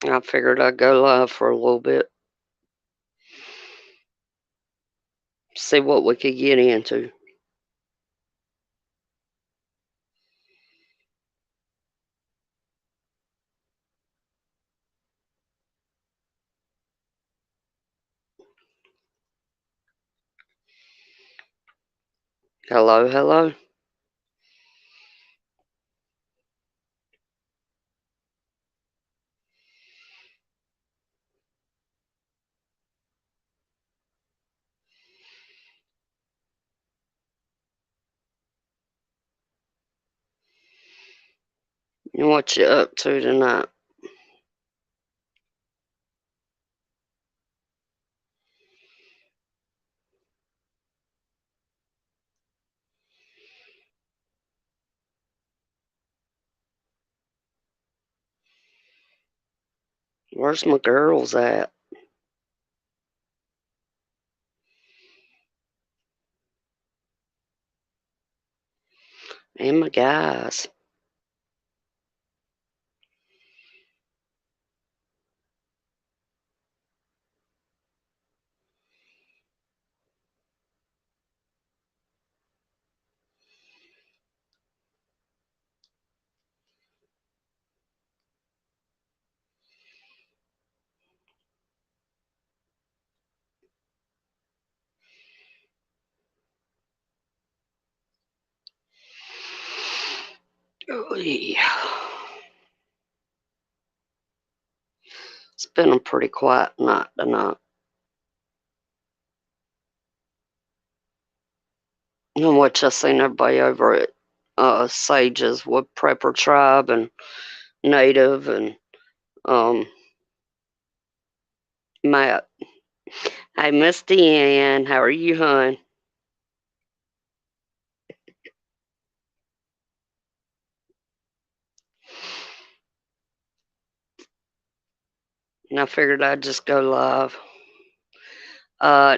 I figured I'd go live for a little bit, see what we could get into. Hello, hello. What you up to tonight? Where's my girls at? And my guys. Oh, yeah. It's been a pretty quiet night tonight. In which I seen everybody over at Sage's with Prepper Tribe and Native and um Matt. Hey, Miss Deanne, how are you, hon? And I figured I'd just go live.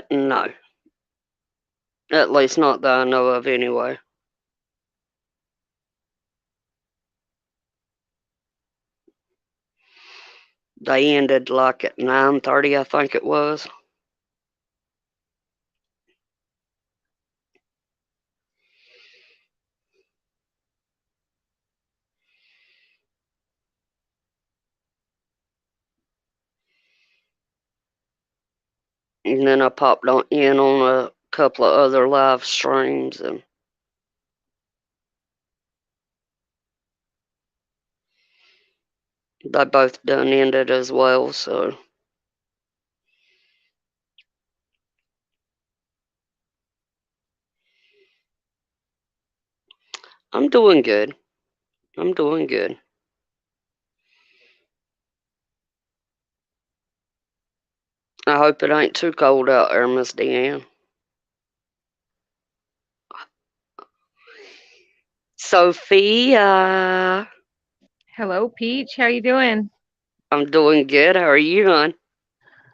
No. At least not that I know of anyway. They ended like at 9:30, I think it was. And then I popped in on a couple of other live streams, and they both done ended as well, so I'm doing good. I'm doing good. I hope it ain't too cold out there, Miss Deanne. Sophia, Hello, Peach. How you doing? I'm doing good. How are you, hon?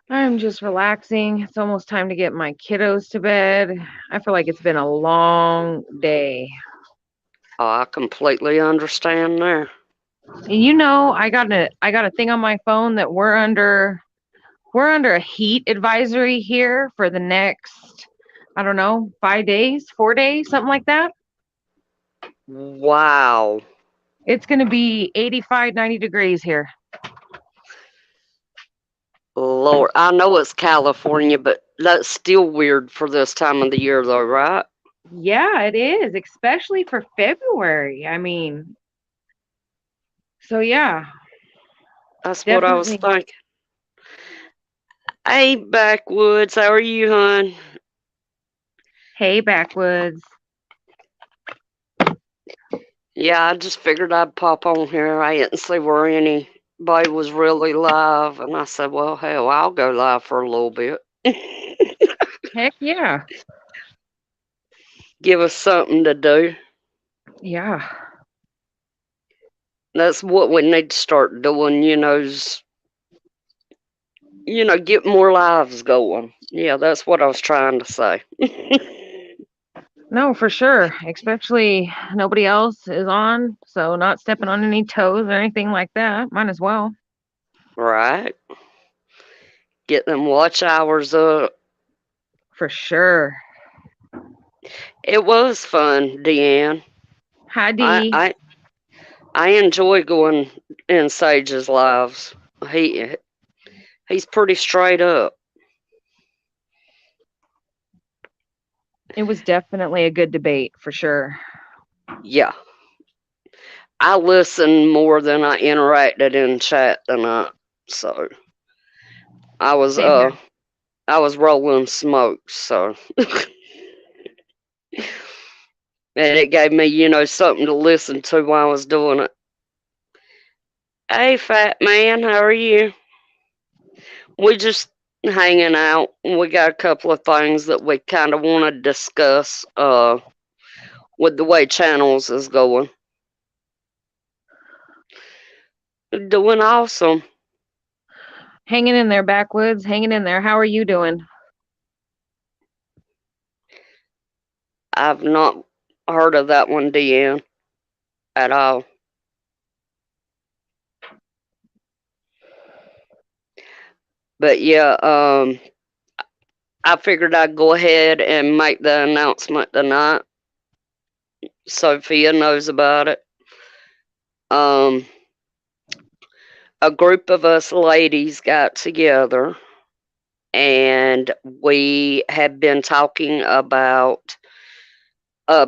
I'm just relaxing. It's almost time to get my kiddos to bed. I feel like it's been a long day. Oh, I completely understand there. And I got a thing on my phone that we're under a heat advisory here for the next, I don't know, 5 days, 4 days, something like that. Wow. It's going to be 85, 90 degrees here. Lord, I know it's California, but that's still weird for this time of the year, though, right? Yeah, it is, especially for February. I mean, so yeah, That's what I was definitely. thinking. Hey, Backwoods, how are you, hon? Hey, backwoods. Yeah, I just figured I'd pop on here. I didn't see where anybody was really live, and I said, well, hell, I'll go live for a little bit. Heck yeah. Give us something to do. Yeah. That's what we need to start doing, get more lives going. Yeah, that's what I was trying to say. No, for sure. Especially nobody else is on, so not stepping on any toes or anything like that. Might as well. Right. Get them watch hours up. For sure. It was fun, Deanne. Hi, I D. I I enjoy going in Sage's lives. He he's pretty straight up. It was definitely a good debate for sure. Yeah. I listened more than I interacted in chat tonight. So I was Same uh here. I was rolling smokes, so and it gave me, something to listen to while I was doing it. Hey fat man, how are you? We just hanging out. We got a couple of things that we kinda wanna discuss with the way channels is going. Doing awesome. Hanging in there, backwoods. Hanging in there. How are you doing? I've not heard of that one, Deanne, at all. But yeah, I figured I'd go ahead and make the announcement tonight. Sophia knows about it. Um, a group of us ladies got together and we have been talking about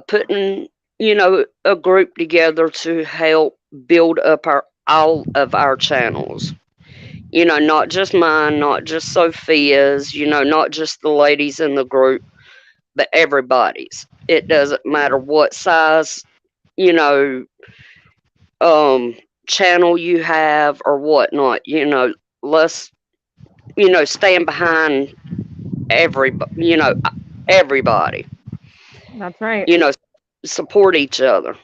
putting, a group together to help build up our all of our channels. Not just mine, not just Sophia's, not just the ladies in the group, but everybody's. It doesn't matter what size, you know, um, channel you have or whatnot. Let's, stand behind everybody. That's right. You know, support each other.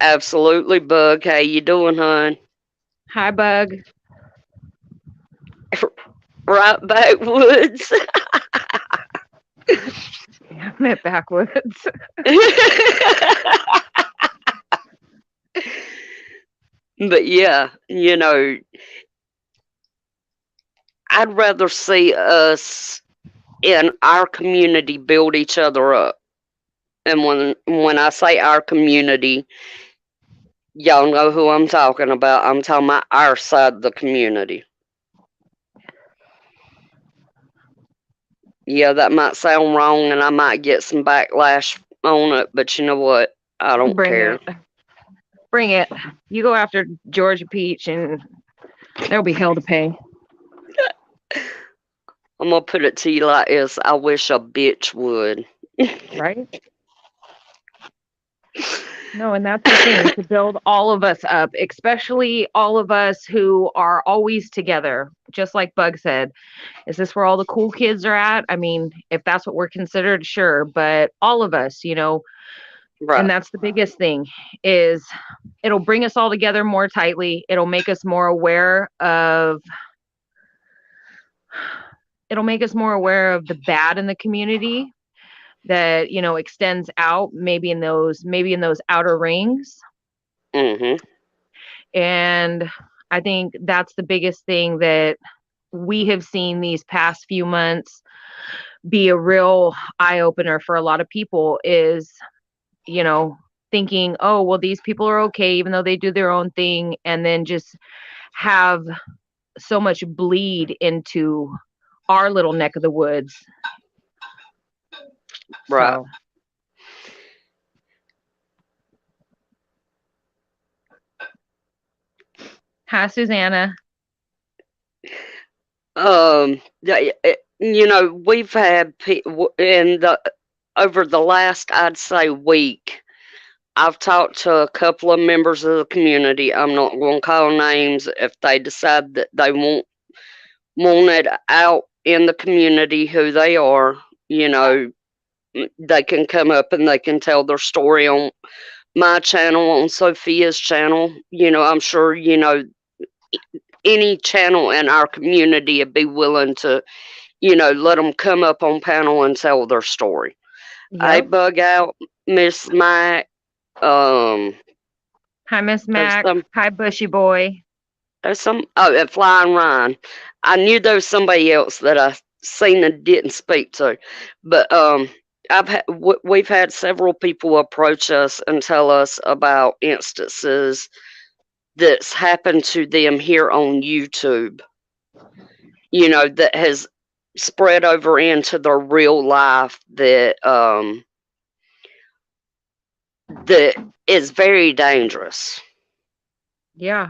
Absolutely, Bug. How you doing, hon? Hi, Bug. Right backwoods. I meant backwoods. But yeah, I'd rather see us in our community build each other up. And when I say our community, y'all know who I'm talking about. I'm talking about our side of the community. Yeah, that might sound wrong and I might get some backlash on it, but you know what? I don't Bring care. it. Bring it. You go after Georgia Peach and there'll be hell to pay. I'm gonna put it to you like this. I wish a bitch would. Right? No, and that's the thing to build all of us up, especially all of us who are always together. Just like Bug said, is this where all the cool kids are at? I mean, if that's what we're considered, sure, but all of us, and Right. that's the biggest thing is it'll bring us all together more tightly. It'll make us more aware of the bad in the community that, extends out maybe in those outer rings. Mhm. And I think that's the biggest thing that we have seen these past few months be a real eye opener for a lot of people is, you know, thinking, oh, well, these people are okay, even though they do their own thing, and then just have so much bleed into our little neck of the woods. Right. So, hi, Susanna. We've had in the over the last, I'd say, week. I've talked to a couple of members of the community. I'm not going to call names. If they decide that they want it out in the community who they are, you know, they can come up and they can tell their story on my channel, on Sophia's channel. I'm sure, any channel in our community would be willing to, let them come up on panel and tell their story. I Yep. bug out Miss Mac. Um, Hi, Miss there's Mac. some Hi, Bushy Boy. There's Flying Ryan. I knew there was somebody else that I seen and didn't speak to, but we've had several people approach us and tell us about instances that's happened to them here on YouTube. That has spread over into their real life that is very dangerous. Yeah.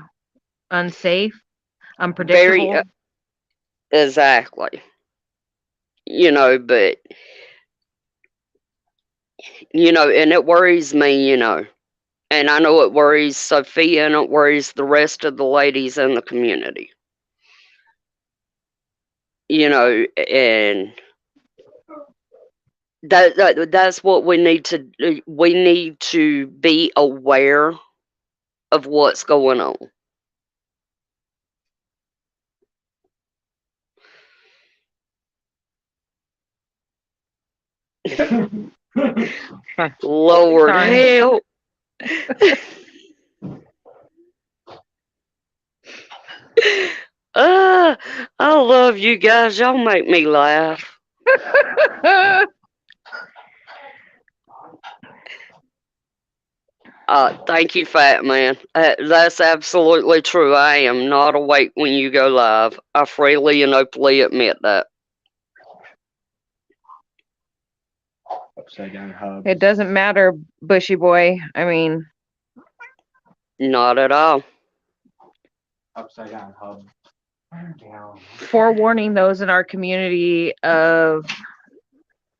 Unsafe, Very unpredictable. exactly. But and it worries me. And I know it worries Sophia and it worries the rest of the ladies in the community. And that's what we need to do. We need to be aware of what's going on. Lord Sorry. help. uh, I love you guys. Y'all make me laugh. Thank you, Fat Man. That's absolutely true. I am not awake when you go live. I freely and openly admit that. Upside down hub. It doesn't matter, Bushy Boy. I mean, Not at all. Upside down hub. Down. forewarning those in our community of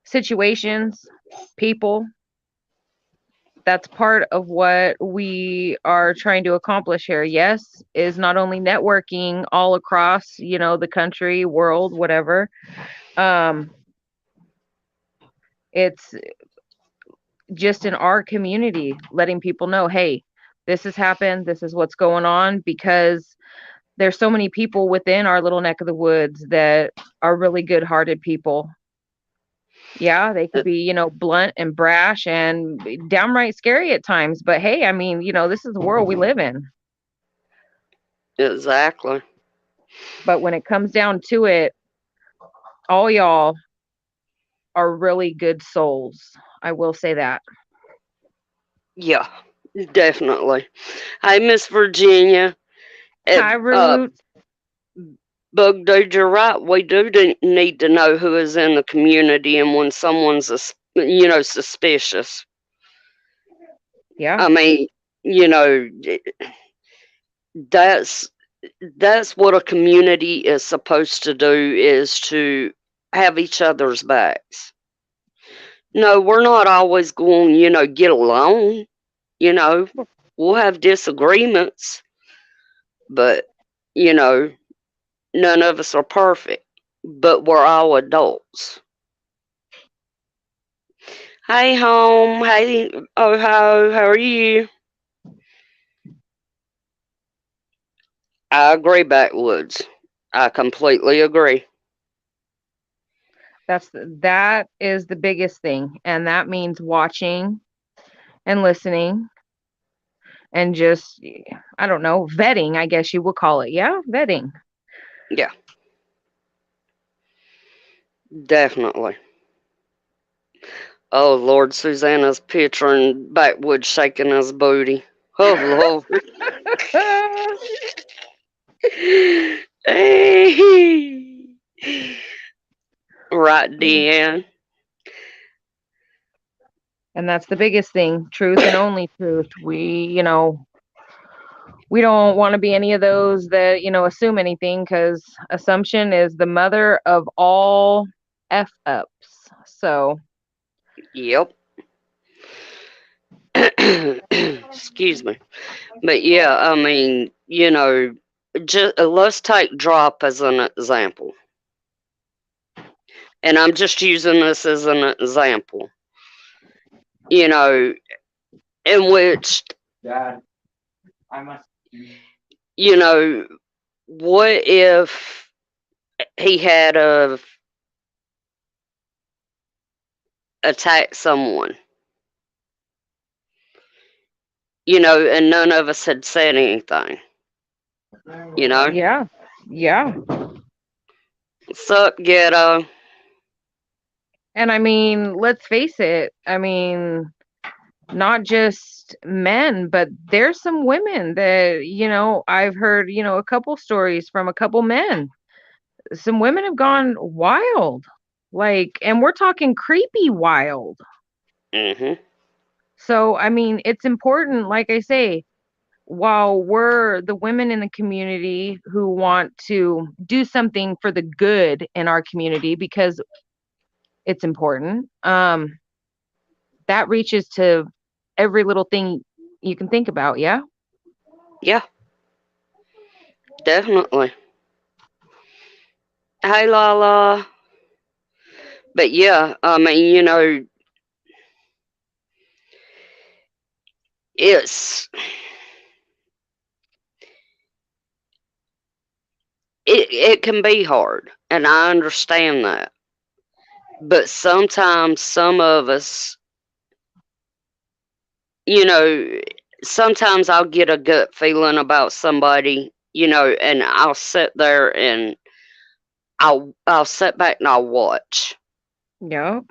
situations, people. That's part of what we are trying to accomplish here. Yes, is not only networking all across, the country, world, whatever. Um, it's just in our community, letting people know, hey, this has happened. This is what's going on, because there's so many people within our little neck of the woods that are really good-hearted people. Yeah, they could be, blunt and brash and downright scary at times. But hey, I mean, this is the world we live in. Exactly. But when it comes down to it, all y'all are really good souls. I will say that. Yeah, definitely. Hey, Miss Virginia. Hi, Root. Bug Dude, you're right. We do need to know who is in the community and when someone's, suspicious. Yeah, I mean, you know, that's that's what a community is supposed to do is to have each other's backs. No, we're not always going, get along. You know, we'll have disagreements, but you know, none of us are perfect. But we're all adults. Hey, home. Hey, oh ho. How are you? I agree, backwoods. I completely agree. that is the biggest thing, and that means watching and listening and just, I don't know, vetting, I guess you would call it. Yeah, vetting. Yeah, definitely. Oh Lord, Susanna's picturing backwoods shaking his booty. Oh Lord. Hey. Right, Deanne. And that's the biggest thing, truth and only truth. We don't want to be any of those that, assume anything, because assumption is the mother of all F ups. So, Yep. Excuse me. But yeah, I mean, just let's take drop as an example. And I'm just using this as an example. You know, in which, Dad, I must. you know, what if he had attacked someone, and none of us had said anything. You know? Yeah. Yeah. What's up, ghetto? And I mean, let's face it. I mean, not just men, but there's some women that, I've heard, a couple stories from a couple men. Some women have gone wild. Like, and we're talking creepy wild. Mm-hmm. So, I mean, it's important, like I say, while we're the women in the community who want to do something for the good in our community because it's important, that reaches to every little thing you can think about. Yeah. Yeah, definitely. Hey, Lala. But yeah, I mean, it's it can be hard, and I understand that. But sometimes some of us, you know, sometimes I'll get a gut feeling about somebody, and I'll sit there and I'll sit back and I'll watch, Yep.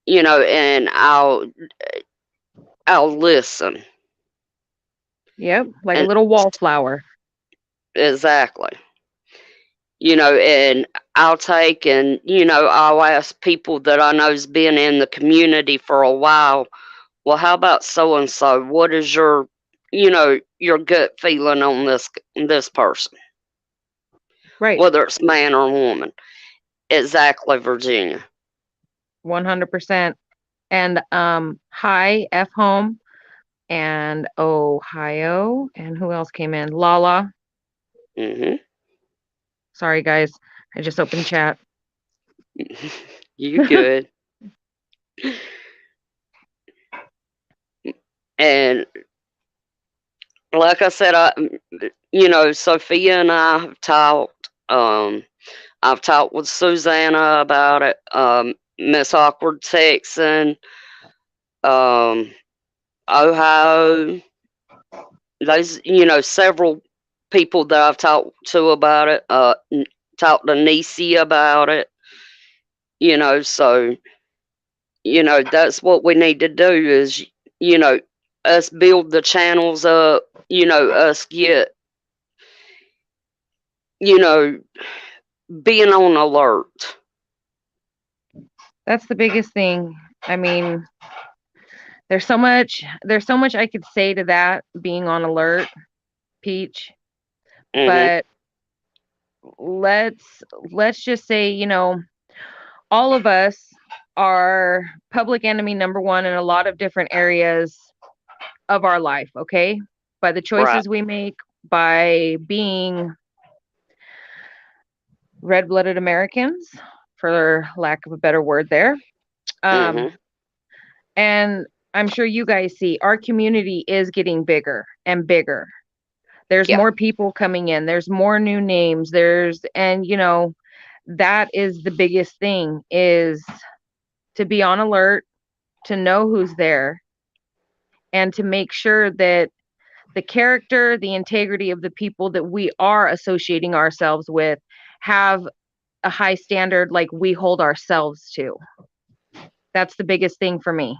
and I'll listen. Yep. Like a And little wallflower. exactly. And I'll take and, I'll ask people that I know's been in the community for a while, well, how about so and so? What is your gut feeling on this person, Right. whether it's man or woman? Exactly, Virginia. 100%. And hi, F home and Ohio. And who else came in? Lala. Mhm. Sorry, guys. I just opened chat. You good? And like I said, Sophia and I have talked. I've talked with Susanna about it. Miss Awkward Texan, um, Ohio. Those, several people that I've talked to about it. Talked to Nisi about it. So that's what we need to do is you know us build the channels up. Us get you know being on alert. That's the biggest thing. I mean, there's so much I could say to that being on alert, Peach, Mhm. but let's let's just say, all of us are public enemy number 1 in a lot of different areas of our life, okay? By the Right. choices we make, by being red-blooded Americans, for lack of a better word there. Um, Mhm. and I'm sure you guys see our community is getting bigger and bigger. There's Yeah. more people coming in. There's more new names. And that is the biggest thing is to be on alert, to know who's there, and to make sure that the character, the integrity of the people that we are associating ourselves with have a high standard like we hold ourselves to. That's the biggest thing for me.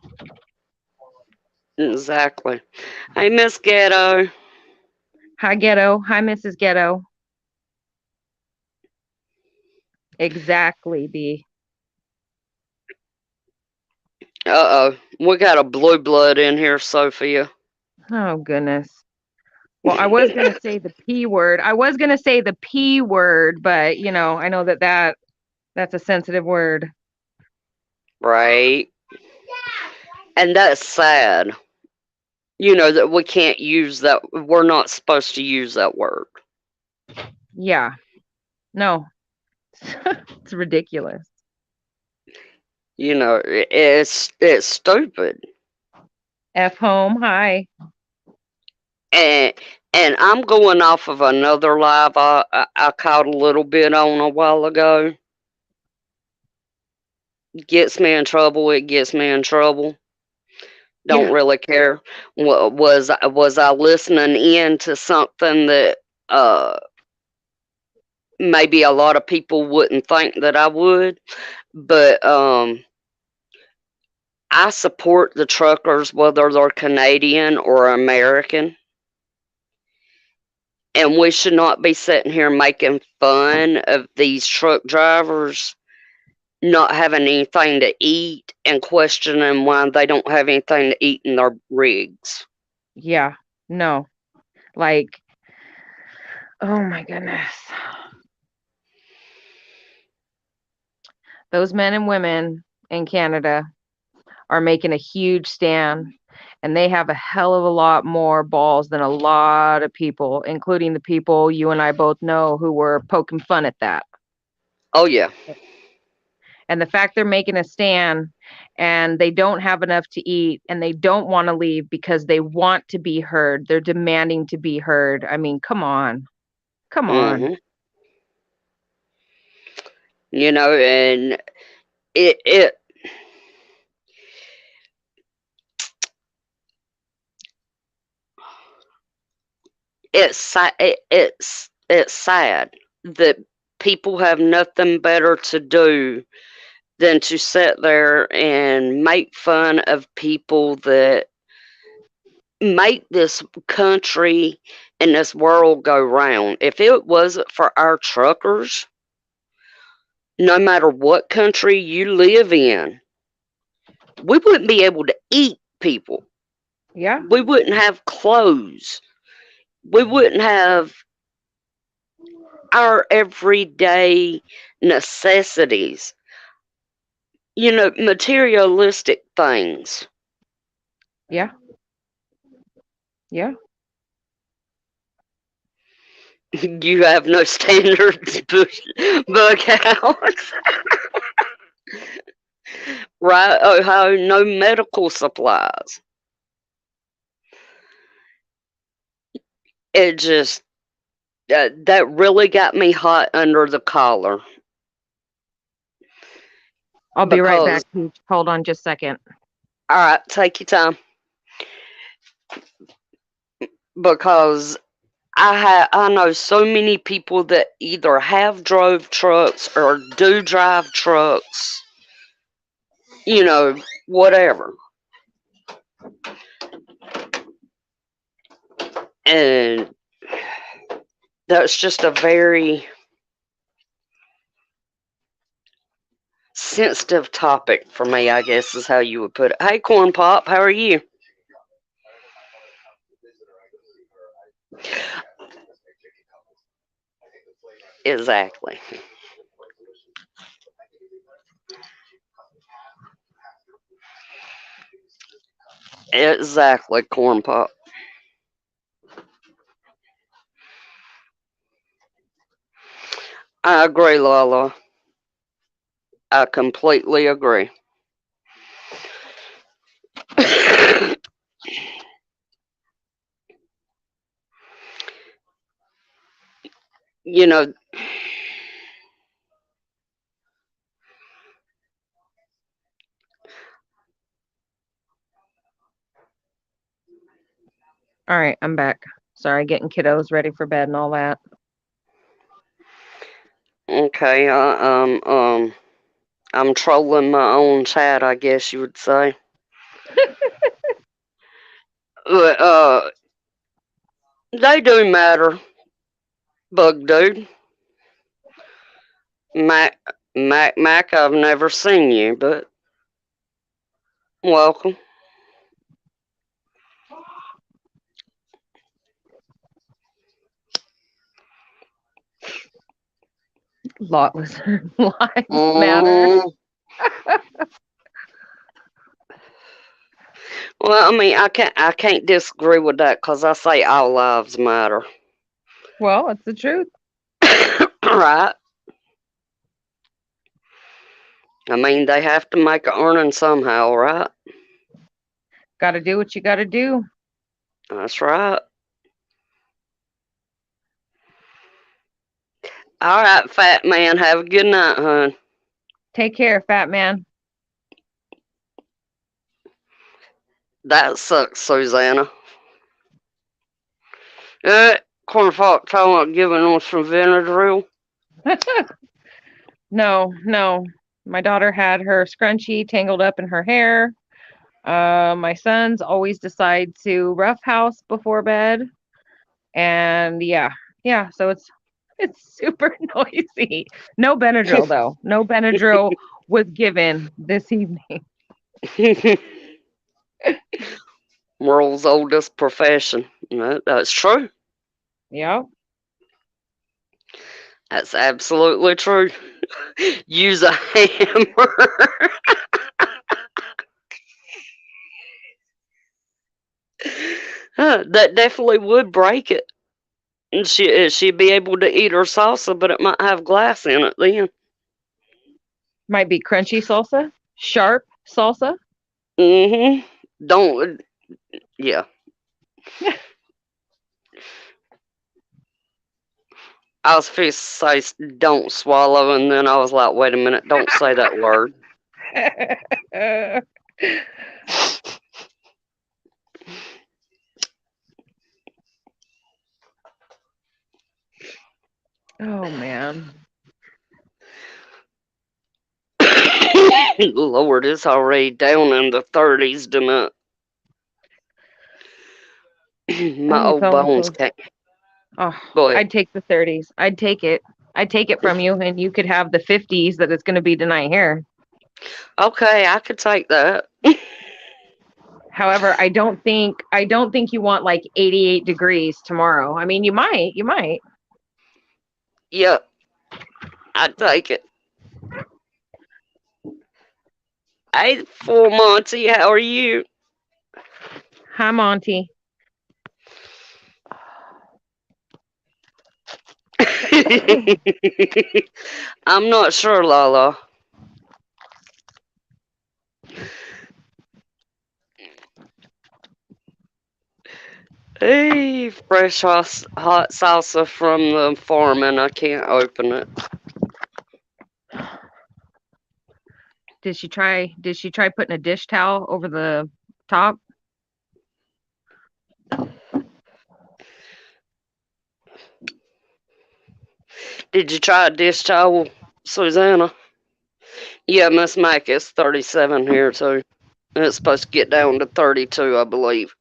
Exactly. Hey, Miss Ghetto. Hi, Ghetto. Hi, Mrs. Ghetto. Exactly, B. Uh oh. We got a blue blood in here, Sophia. Oh, goodness. Well, I was going to say the P word. I was going to say the P word, but, I know that's a sensitive word. Right. And that's sad. That we can't use that. We're not supposed to use that word. Yeah. No, it's ridiculous. It's stupid. F home. Hi. And and I'm going off of another live I caught a little bit on a while ago. Gets me in trouble. It gets me in trouble. Don't Yeah. really care. Was I listening in to something that uh maybe a lot of people wouldn't think that I would, but I support the truckers whether they're Canadian or American, and we should not be sitting here making fun of these truck drivers not having anything to eat and questioning why they don't have anything to eat in their rigs. Yeah. No. Like, oh my goodness. Those men and women in Canada are making a huge stand, and they have a hell of a lot more balls than a lot of people, including the people you and I both know who were poking fun at that. Oh yeah. And the fact they're making a stand and they don't have enough to eat and they don't want to leave because they want to be heard. They're demanding to be heard. I mean, come on. Come on. Mhm. And it it's sad that people have nothing better to do than to sit there and make fun of people that make this country and this world go round. If it wasn't for our truckers, no matter what country you live in, we wouldn't be able to eat people. Yeah. We wouldn't have clothes. We wouldn't have our everyday necessities, materialistic things. Yeah. Yeah. You have no standards book house, right? Oh, how no medical supplies. It just that really got me hot under the collar I'll be right because, back, Peach. Hold on just a second. all right, take your time because I know so many people that either have drove trucks or do drive trucks, you know, whatever. And that's just a very sensitive topic for me, I guess is how you would put it. Hey, Corn Pop, how are you? Exactly. Exactly, Corn Pop. I agree, Lala. I completely agree. you know, All right, I'm back. Sorry, getting kiddos ready for bed and all that. okay, I'm trolling my own chat, I guess you would say. But, they do matter, Bug Dude. Mac, Mac, I've never seen you, but welcome. Lotless lives matter. Mm, well, I mean, I can't disagree with that because I say all lives matter, Well, it's the truth. right? I mean, they have to make a earning somehow, right? Got to do what you got to do. That's right. All right, fat man. Have a good night, hon. Take care, fat man. That sucks, Susanna. Corn talking about giving us some Benadryl. No, no. My daughter had her scrunchie tangled up in her hair. My sons always decide to roughhouse before bed. And yeah, so it's super noisy. No Benadryl though. No Benadryl was given this evening. World's oldest profession. That's true. Yeah. That's absolutely true. Use a hammer. That definitely would break it. And she'd be able to eat her salsa, but it might have glass in it then. Might be crunchy salsa, sharp salsa. Mm-hmm. Don't. Yeah. I was fixed to say don't swallow, and then I was like, wait a minute, don't say that word. Oh man. Lord, it's already down in the 30s tonight. My Oh, old bones can't. oh, Go ahead. I'd take the 30s. I'd take it. I'd take it from you, and you could have the 50s that it's going to be tonight here. Okay, I could take that. However, I don't think you want like 88 degrees tomorrow. I mean, you might. Yep, I'd take it. Hey, full Monty, how are you? Hi, Monty. I'm not sure, Lala. Hey, fresh hot salsa from the farm, and I can't open it. Did she try putting a dish towel over the top? Did you try a dish towel, Susanna? Yeah, Miss Mac is 37 here too. And it's supposed to get down to 32, I believe.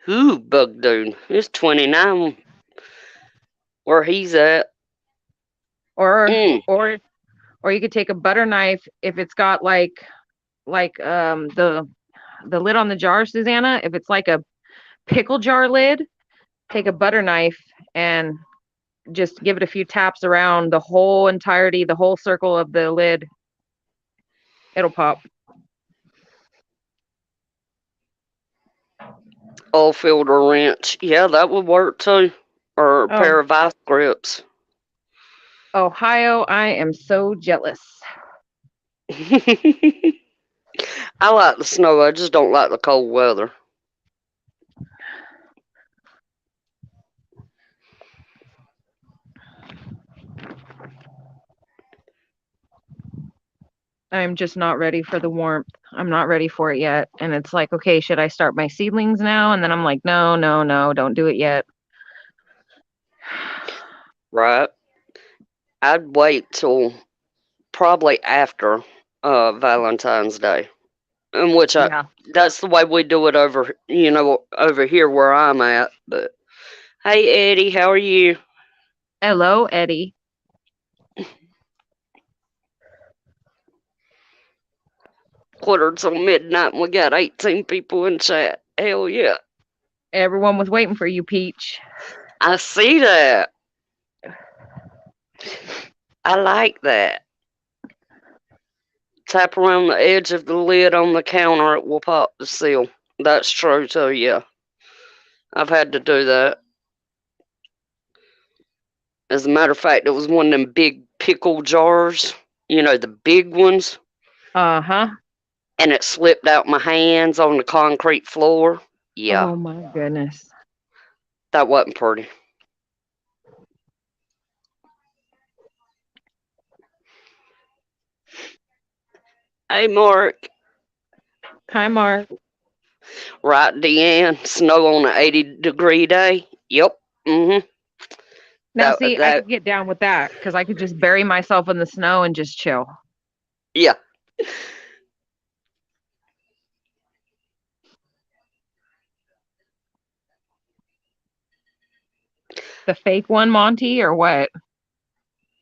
Ooh, bug dude. It's 29 where he's at. Or Mm. or or you could take a butter knife if it's got like the lid on the jar, Susanna. If it's like a pickle jar lid, take a butter knife and just give it a few taps around the whole entirety, the whole circle of the lid. It'll pop. Oil filter wrench. Yeah, that would work too. Or a Oh, pair of vice grips. Ohio, I am so jealous. I like the snow, I just don't like the cold weather. I'm just not ready for the warmth. I'm not ready for it yet. And it's like, okay, should I start my seedlings now? And then I'm like, no, no, no, don't do it yet. Right? I'd wait till probably after Valentine's Day. In which Yeah. that's the way we do it over here where I'm at. But hey, Eddie, how are you? Hello, Eddie. Quarter till midnight, and we got 18 people in chat. Hell yeah. Everyone was waiting for you, Peach. I see that. I like that. Tap around the edge of the lid on the counter, it will pop the seal. That's true too, yeah. I've had to do that. As a matter of fact, it was one of them big pickle jars, the big ones, Uh-huh. and it slipped out my hands on the concrete floor. Yeah, Oh my goodness. that wasn't pretty. Hey, Mark. Hi, Mark. Right, Deanne. Snow on an 80-degree day. Yep. Mm-hmm. Now, That, see, I that, could get down with that because I could just bury myself in the snow and just chill. yeah. The fake one, Monty, or what?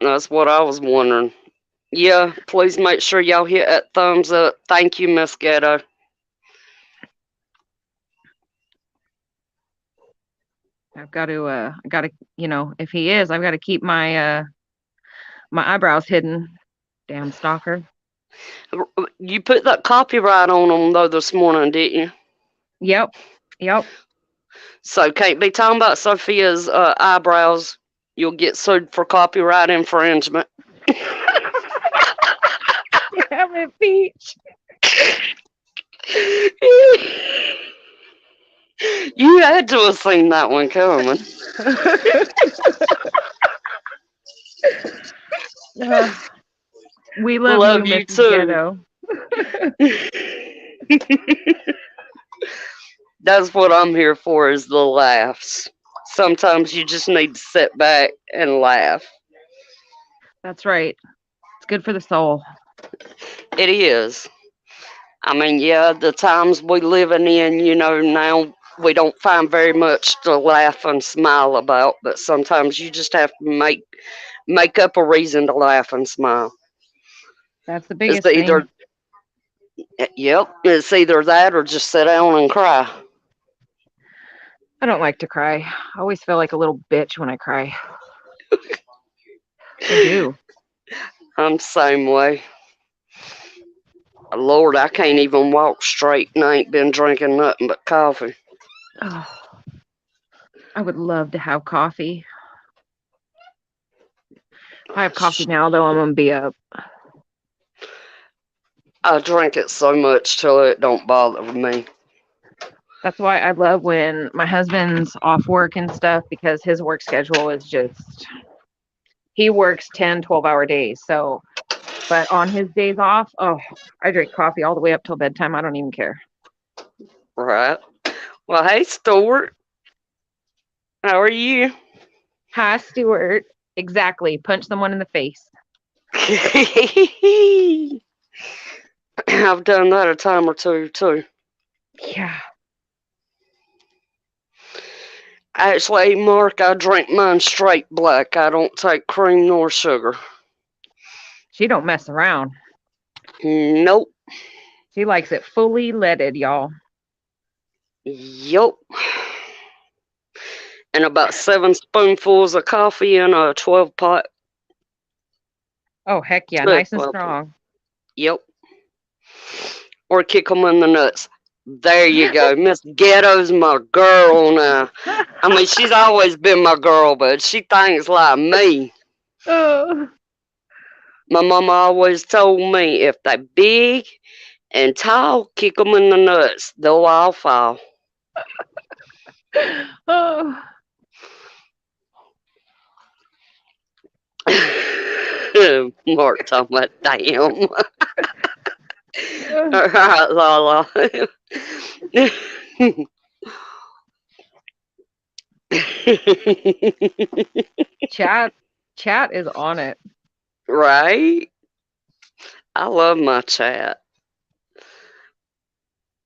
That's what I was wondering. Yeah, please make sure y'all hit that thumbs up. Thank you, Miss Ghetto. I gotta, if he is, I've got to keep my eyebrows hidden. Damn stalker. You put that copyright on them, though, this morning, didn't you? Yep, yep. So can't be talking about Sophia's eyebrows. You'll get sued for copyright infringement. Damn it, Peach. You had to have seen that one coming. Uh, we love you, Love you Mrs. too. Ghetto. That's what I'm here for is the laughs. Sometimes you just need to sit back and laugh. That's right. It's good for the soul. It is. I mean, yeah, the times we living in, now we don't find very much to laugh and smile about, but sometimes you just have to make up a reason to laugh and smile. That's the It's biggest thing. either yep, it's either that or just sit down and cry. I don't like to cry. I always feel like a little bitch when I cry. I do. I'm the same way. Lord, I can't even walk straight and I ain't been drinking nothing but coffee. Oh, I would love to have coffee. If I have coffee now, though, I'm gonna be up. I drink it so much till it don't bother me. That's why I love when my husband's off work and stuff because his work schedule is just he works 10, 12-hour days. So, but on his days off, oh, I drink coffee all the way up till bedtime. I don't even care. Right. Well, hey, Stuart. How are you? Hi, Stuart. Exactly. Punch someone in the face. I've done that a time or two, too. Yeah. Actually, Mark, I drink mine straight black. I don't take cream nor sugar. She don't mess around. Nope. She likes it fully leaded, y'all. Yup. And about 7 spoonfuls of coffee in a 12 pot. Oh, heck yeah. Good, Nice and strong. Yep. Or kick 'em in the nuts. There you go. Miss Ghetto's my girl now. I mean, she's always been my girl, but she thinks like me. Oh. My mama always told me if they big and tall, kick 'em in the nuts. They'll all fall. Oh. Mark talking about damn. All right, Lala. Chat chat is on it. Right? I love my chat.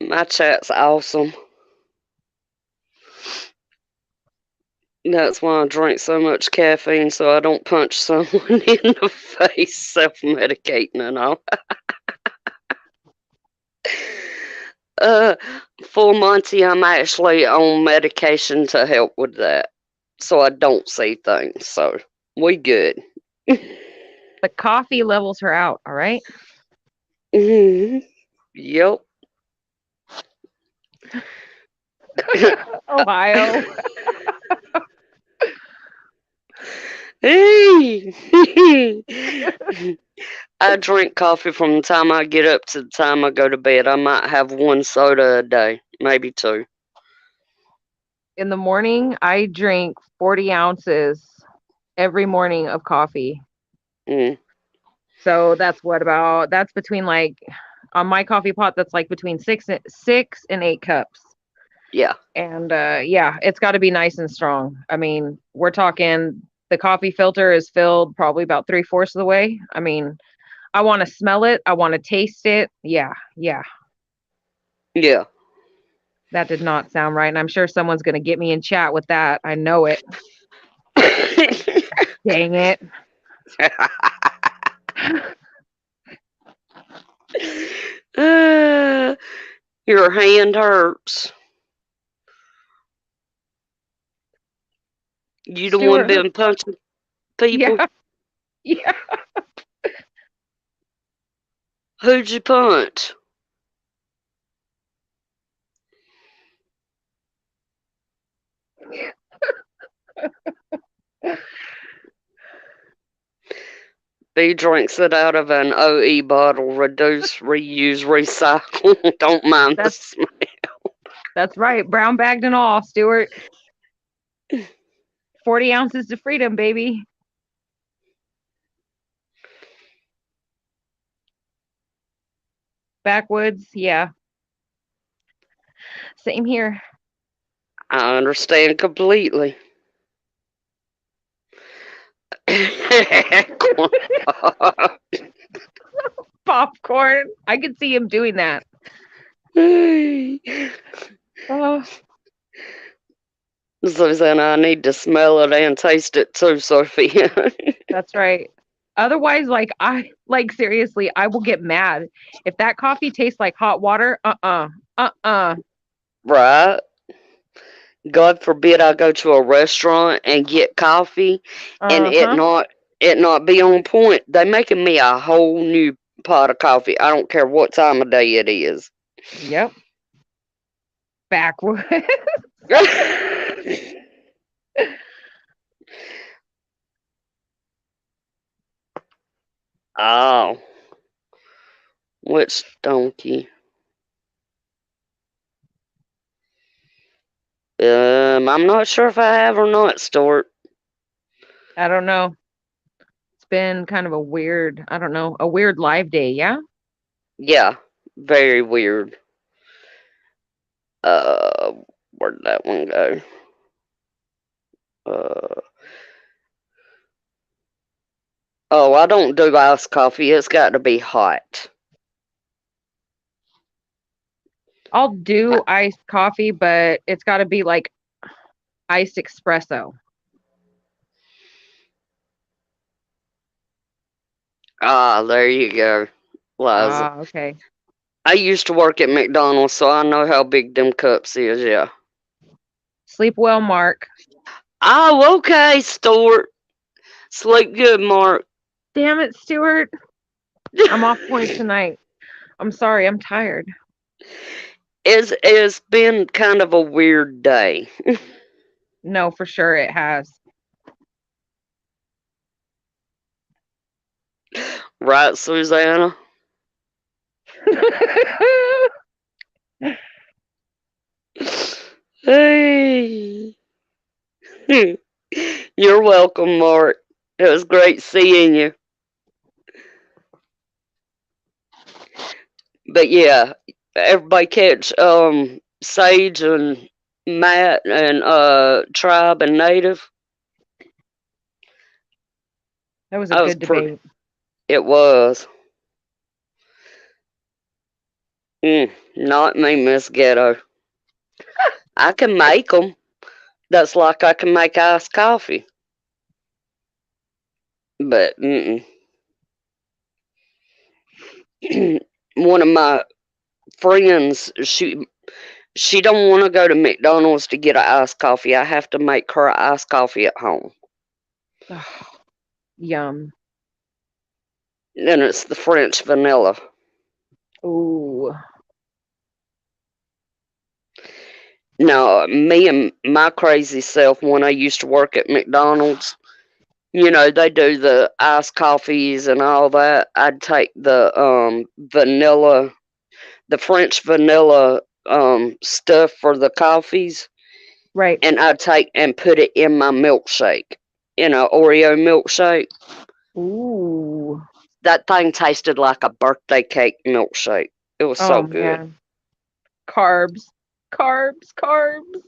My chat's awesome. That's why I drink so much caffeine so I don't punch someone in the face self medicating and all. Uh, Full Monty, I'm actually on medication to help with that. So I don't see things. So we good. The coffee levels her out, all right? Mhm. Yep. Ohio. Hey. I drink coffee from the time I get up to the time I go to bed. I might have one soda a day, maybe two. In the morning, I drink 40 ounces every morning of coffee. Mm. So that's between like on my coffee pot that's like between 6 and 8 cups. Yeah. And yeah, it's got to be nice and strong. I mean, we're talking the coffee filter is filled probably about 3/4 of the way. I mean, I want to smell it. I want to taste it. Yeah, yeah. Yeah. That did not sound right. And I'm sure someone's going to get me in chat with that. I know it. Dang it. uh, your hand hurts. You the one Stuart. been punching people? Yeah, yeah. Who'd you punch? B drinks it out of an OE bottle. Reduce, reuse, recycle. Don't mind the That's smell. that's right. Brown bagged and all, Stuart. 40 ounces to freedom, baby. Backwoods, yeah. Same here. I understand completely. Popcorn. I could see him doing that. Oh, Susanna, I need to smell it and taste it too, Sophia. that's right. Otherwise, seriously, I will get mad. If that coffee tastes like hot water, uh-uh. Right? God forbid I go to a restaurant and get coffee and Uh-huh. it not be on point. They making me a whole new pot of coffee. I don't care what time of day it is. Yep. Backwoods. Oh, which donkey? I'm not sure if I have or not, Stuart. I don't know. It's been kind of a weird, I don't know, a weird live day, yeah? Yeah, very weird. Uh, where'd that one go? Uh, oh, I don't do iced coffee. It's got to be hot. I'll do iced coffee, but it's got to be like iced espresso. Ah, there you go, Liza. Ah, okay. I used to work at McDonald's, so I know how big them cups is, yeah. Sleep well, Mark. Oh, okay, Stuart. Sleep good, Mark. Damn it, Stuart. I'm off point tonight. I'm sorry, I'm tired. It's been kind of a weird day. No, for sure it has. Right, Susanna? Hey. You're welcome, Mark. It was great seeing you. But yeah, everybody catch Sage and Matt and Tribe and Native. That was a I was good debate. It was. Not me, Miss Ghetto. I can make them. That's like I can make iced coffee. But one of my friends, she don't want to go to McDonald's to get an iced coffee. I have to make her iced coffee at home. Yum. And it's the French vanilla. Ooh. Now, me and my crazy self, when I used to work at McDonald's, you know, they do the iced coffees and all that. I'd take the vanilla, the French vanilla stuff for the coffees, Right. and I'd take and put it in my milkshake, in an Oreo milkshake. Ooh. That thing tasted like a birthday cake milkshake. It was Oh so good. man. Carbs. Carbs, carbs.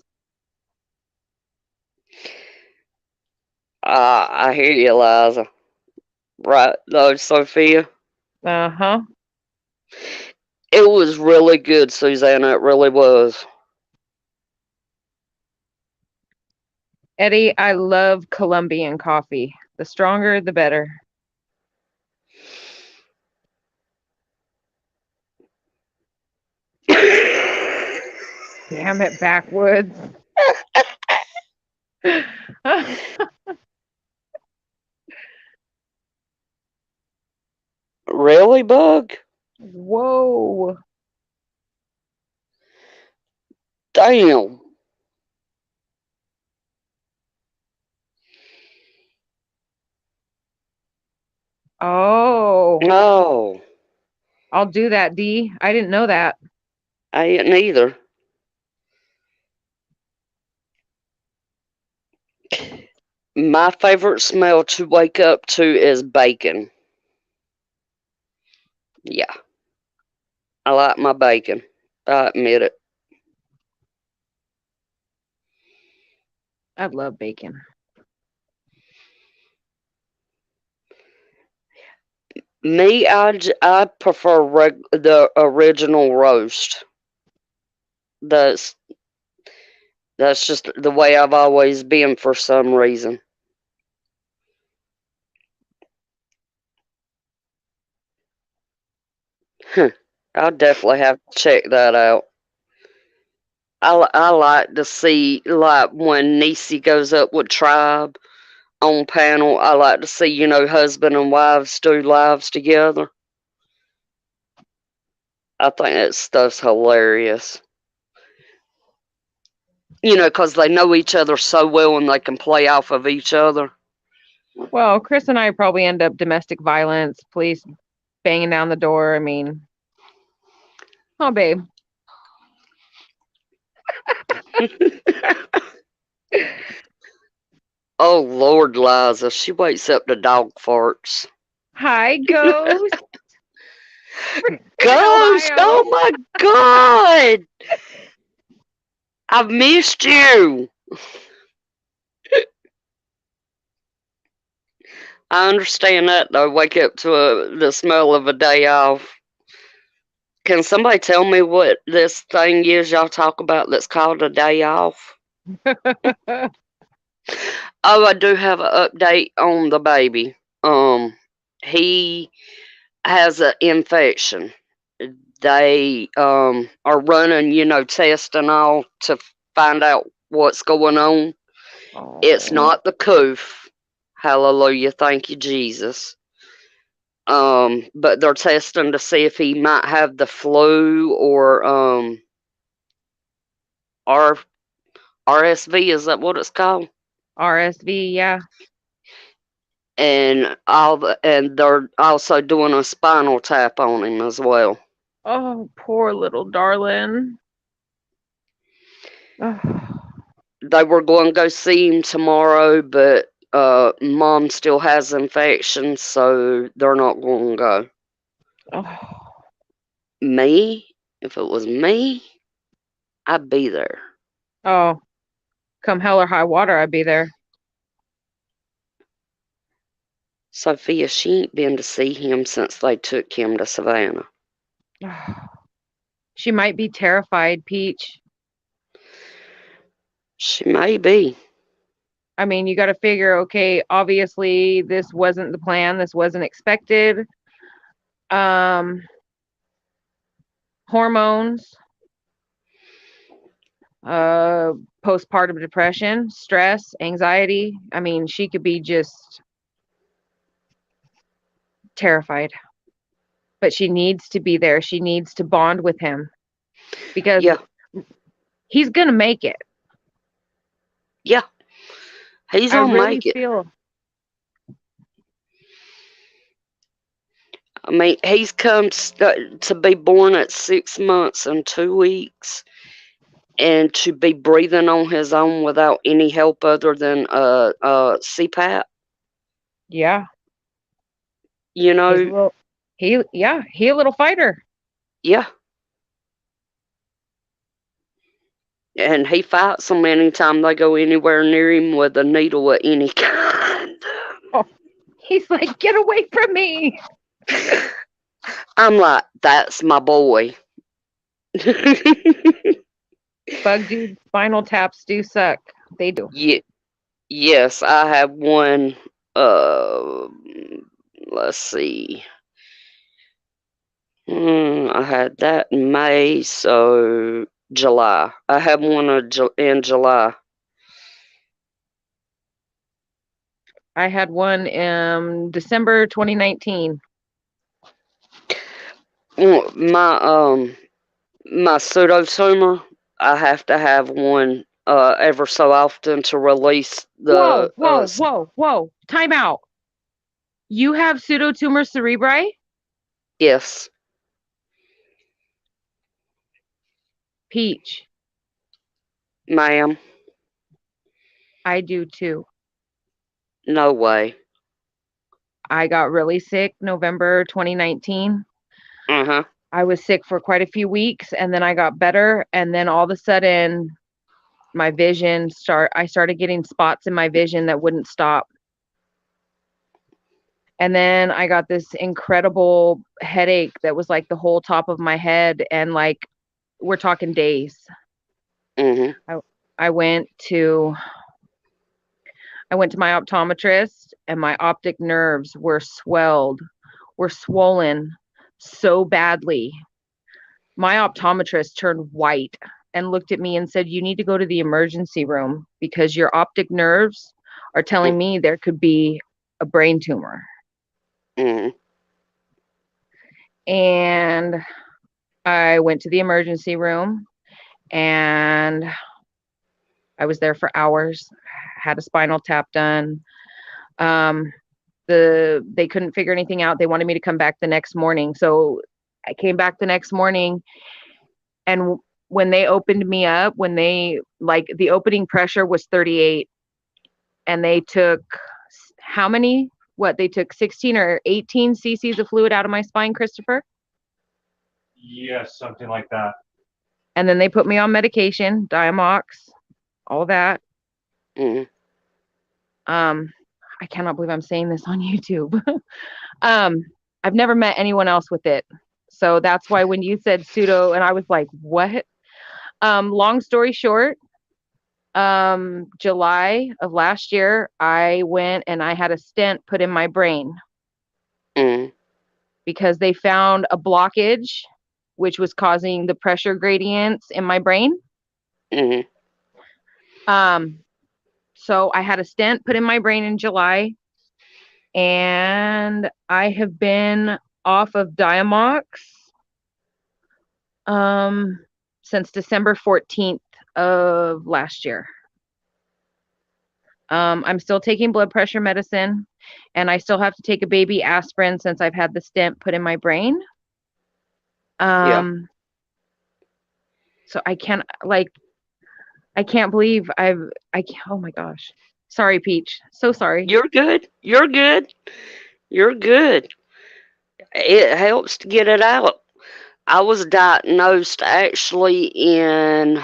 I hear you, Liza. Right, though, Sophia. Uh-huh. It was really good, Susanna. It really was. Eddie, I love Colombian coffee. The stronger, the better. Damn it, backwoods. Really, Bug? Whoa. Damn. Oh. No, I'll do that, D. I didn't know that. I didn't either. My favorite smell to wake up to is bacon. Yeah, I like my bacon. I admit it. I love bacon. Me, I prefer the original roast. That's that's just the way I've always been for some reason. Huh. I'll definitely have to check that out. I like to see, like, when Niecy goes up with Tribe on panel. I like to see, husband and wives do lives together. I think that stuff's hilarious. 'Cause they know each other so well and they can play off of each other. Well, Chris and I probably end up domestic violence, police banging down the door. I mean, oh, babe. Oh, Lord, Liza, she wakes up to dog farts. Hi, ghost. In Ghost! Ohio. Oh my God! I've missed you. I understand that though. Wake up to the smell of a day off. Can somebody tell me what this thing is y'all talk about that's called a day off? Oh, I do have an update on the baby. He has an infection. They are running, tests and all to find out what's going on. It's Oh, not the coof. Hallelujah, thank you, Jesus. But they're testing to see if he might have the flu or R RSV. Is that what it's called? RSV, yeah. And they're also doing a spinal tap on him as well. Oh, poor little darling. Oh, They were going to go see him tomorrow, but mom still has infections, so they're not going to go. oh, Me, if it was me, I'd be there. oh. Come hell or high water, I'd be there. Sophia, she ain't been to see him since they took him to Savannah. She might be terrified, Peach. She may be. I mean, you got to figure, okay, obviously this wasn't the plan, this wasn't expected. Um, hormones, uh, postpartum depression, stress, anxiety. I mean, she could be just terrified, but she needs to be there. She needs to bond with him because Yeah, he's going to make it. yeah. He's I gonna really make it. feel. I mean, he's come to be born at 6 months and 2 weeks, and to be breathing on his own without any help other than CPAP. Yeah, You he's a know, little he yeah, he a little fighter. yeah. And he fights them anytime they go anywhere near him with a needle of any kind. Oh, he's like, get away from me. I'm like, that's my boy. Bug dude spinal taps do suck. They do. Ye- yes, I have one. Uh, let's see. I had that in May, so July. I had one in July. I had one in December 2019. My pseudo tumor, I have to have one ever so often to release the Whoa, whoa, whoa, whoa. Time out. You have pseudotumor cerebri? yes, Peach. ma'am. I do too. No way. I got really sick November 2019. Uh-huh. I was sick for quite a few weeks and then I got better and then all of a sudden my I started getting spots in my vision that wouldn't stop. And then I got this incredible headache that was like the whole top of my head and like we're talking days. Mhm. I I went to I went to my optometrist and my optic nerves were swollen so badly. My optometrist turned white and looked at me and said, "You need to go to the emergency room because your optic nerves are telling me there could be a brain tumor." Mhm. And I went to the emergency room and I was there for hours, had a spinal tap done. Um, they couldn't figure anything out. They wanted me to come back the next morning. So I came back the next morning and when they opened me up, when they like the opening pressure was 38 and they took how many? What they took 16 or 18 cc's of fluid out of my spine, Christopher? Yes, something like that. And then they put me on medication, Diamox, all that. Mhm. Um, I cannot believe I'm saying this on YouTube. um, I've never met anyone else with it. So that's why when you said pseudo, and I was like, what? Long story short, July of last year, I went and I had a stent put in my brain Mhm. because they found a blockage, which was causing the pressure gradients in my brain. Mhm. Um, so I had a stent put in my brain in July, and I have been off of Diamox um, since December 14th of last year. I'm still taking blood pressure medicine, and I still have to take a baby aspirin since I've had the stent put in my brain. Yeah. So I can't believe oh my gosh. Sorry, Peach. So sorry. You're good. You're good. You're good. It helps to get it out. I was diagnosed actually in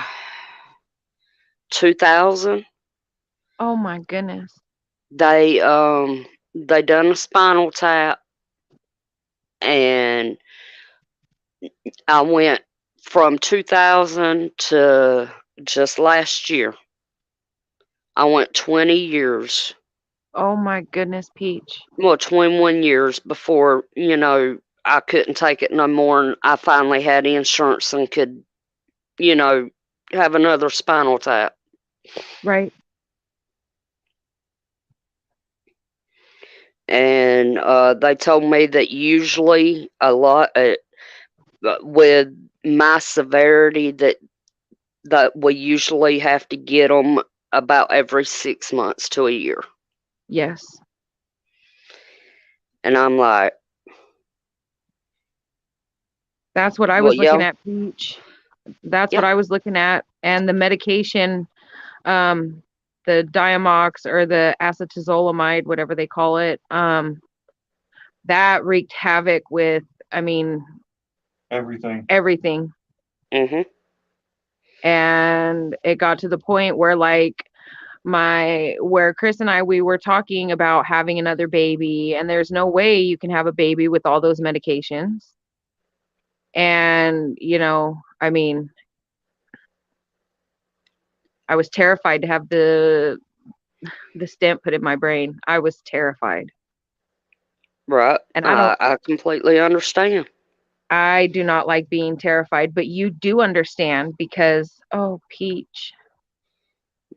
2000. Oh my goodness. They done a spinal tap and I went from 2000 to just last year. I went 20 years. Oh my goodness, Peach. Well, 21 years before, I couldn't take it no more and I finally had insurance and could, you know, have another spinal tap. Right. And they told me that usually a lot with my severity that we usually have to get them about every 6 months to a year. Yes. And I'm like, That's what I well, was looking yeah, at, Peach. That's what yeah, I was looking at. And the medication, um, the Diamox or the acetazolamide, whatever they call it, that wreaked havoc with, I mean, Everything. everything. mhm, And it got to the point where like where Chris and I we were talking about having another baby, and there's no way you can have a baby with all those medications. And I mean, I was terrified to have the stent put in my brain. I was terrified. Right. And I completely understand. I do not like being terrified, but you do understand because, oh, Peach.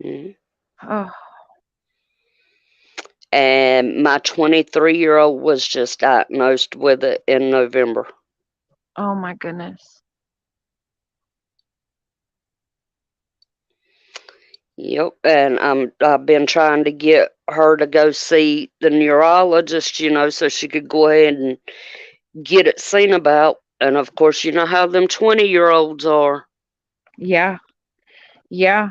Mhm. Oh, And my 23-year-old was just diagnosed with it in November. oh my goodness. Yep, and I've been trying to get her to go see the neurologist, so she could go ahead and get it seen about. And of course, you know how them 20-year-olds are. Yeah. Yeah.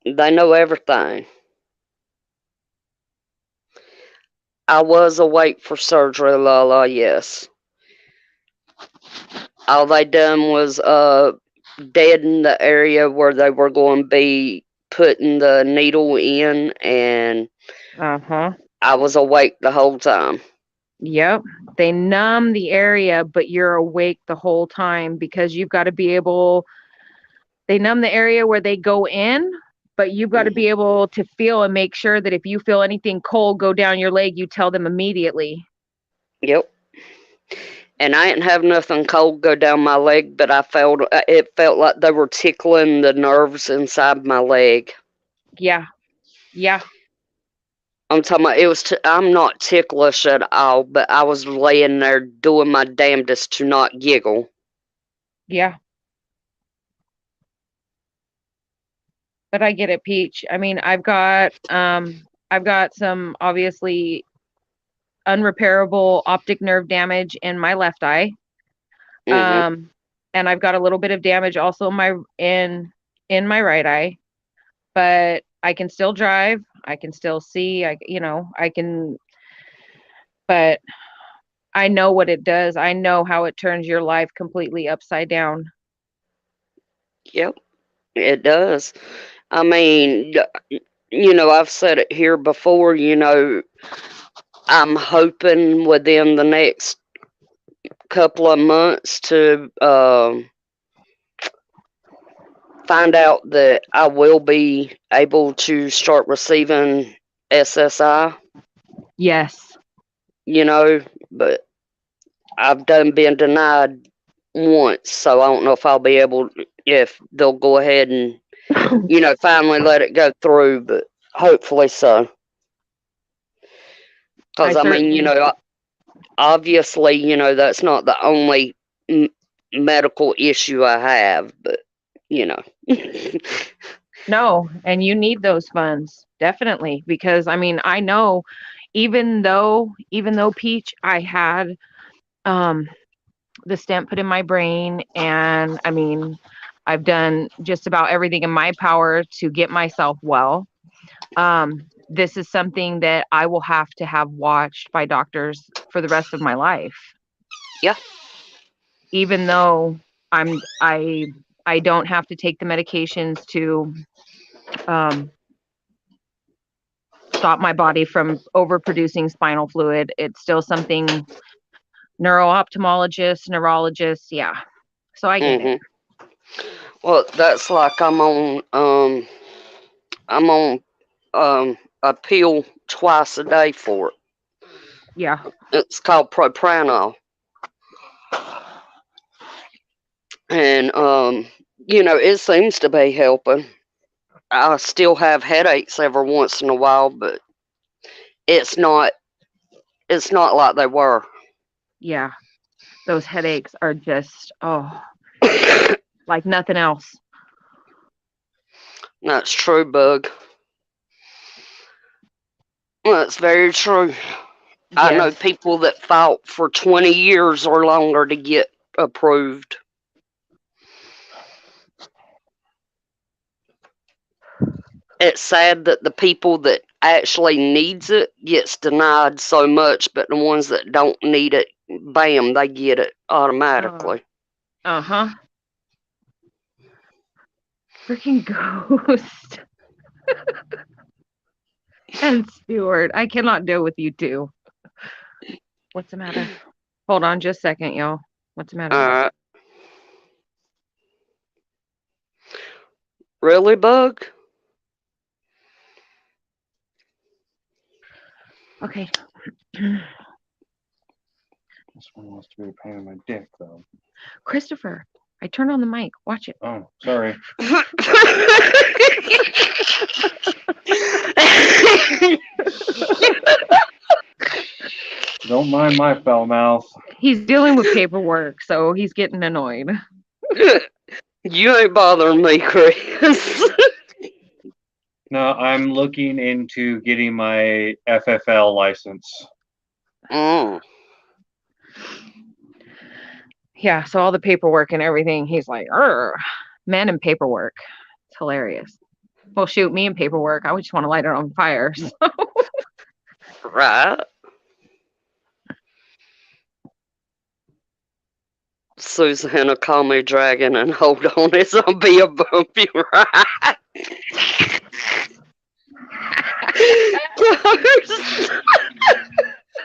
They know everything. I was awake for surgery, Lala, yes. All they done was deaden the area where they were going to be putting the needle in, and Uh-huh. I was awake the whole time. Yep. They numb the area, but you're awake the whole time because you've got to be able, they numb the area where they go in, but you've got to Hmm. be able to feel and make sure that if you feel anything cold go down your leg, you tell them immediately. Yep. And I didn't have nothing cold go down my leg, but it felt like they were tickling the nerves inside my leg. Yeah. Yeah. I'm talking about I'm not ticklish at all, but I was laying there doing my damnedest to not giggle. Yeah. But I get it, Peach. I mean, I've got some obviously unrepairable optic nerve damage in my left eye. Hmm. Um, and I've got a little bit of damage also in my right eye, but I can still drive. I can still see. I can, but I know what it does. I know how it turns your life completely upside down. Yep, it does. I mean, I've said it here before, I'm hoping within the next couple of months to find out that I will be able to start receiving SSI, Yes. but I've done been denied once, so I don't know if they'll go ahead and, finally let it go through, but hopefully so. I Because, I mean, certainly obviously, that's not the only m- medical issue I have, but, you know. no, and you need those funds definitely because I mean, I know even though Peach I had um the stent put in my brain. And I mean, I've done just about everything in my power to get myself well. This is something that I will have to have watched by doctors for the rest of my life, Yeah. even though I'm I don't have to take the medications to um, stop my body from overproducing spinal fluid. It's still something neuro-ophthalmologist, neurologist, yeah. So I get it. Hmm. Well, that's like I'm on a pill twice a day for it. Yeah. It's called propranolol, and it seems to be helping. I still have headaches every once in a while, but it's not it's not like they were. Yeah. Those headaches are just, oh, like nothing else. That's true, Bug. That's very true. I know Yes. people that fought for 20 years or longer to get approved. It's sad that the people that actually needs it gets denied so much, but the ones that don't need it, bam, they get it Uh, automatically. uh-huh. Freaking Ghost and Stuart. I cannot deal with you two. What's the matter? Hold on just a second, y'all. What's the matter? Alright. Really, Bug? Okay. This one wants to be a pain in my dick, though. Christopher, I turned on the mic. Watch it. Oh, sorry. Don't mind my foul mouth. He's dealing with paperwork, so he's getting annoyed. You ain't bothering me, Chris. No, I'm looking into getting my FFL license. Mm. Yeah, so all the paperwork and everything, he's like, men and paperwork. It's hilarious. Well, shoot, me and paperwork. I would just want to light it on fire. So. Right. Susanna, call me dragon and hold on, it's gonna be a bumpy ride.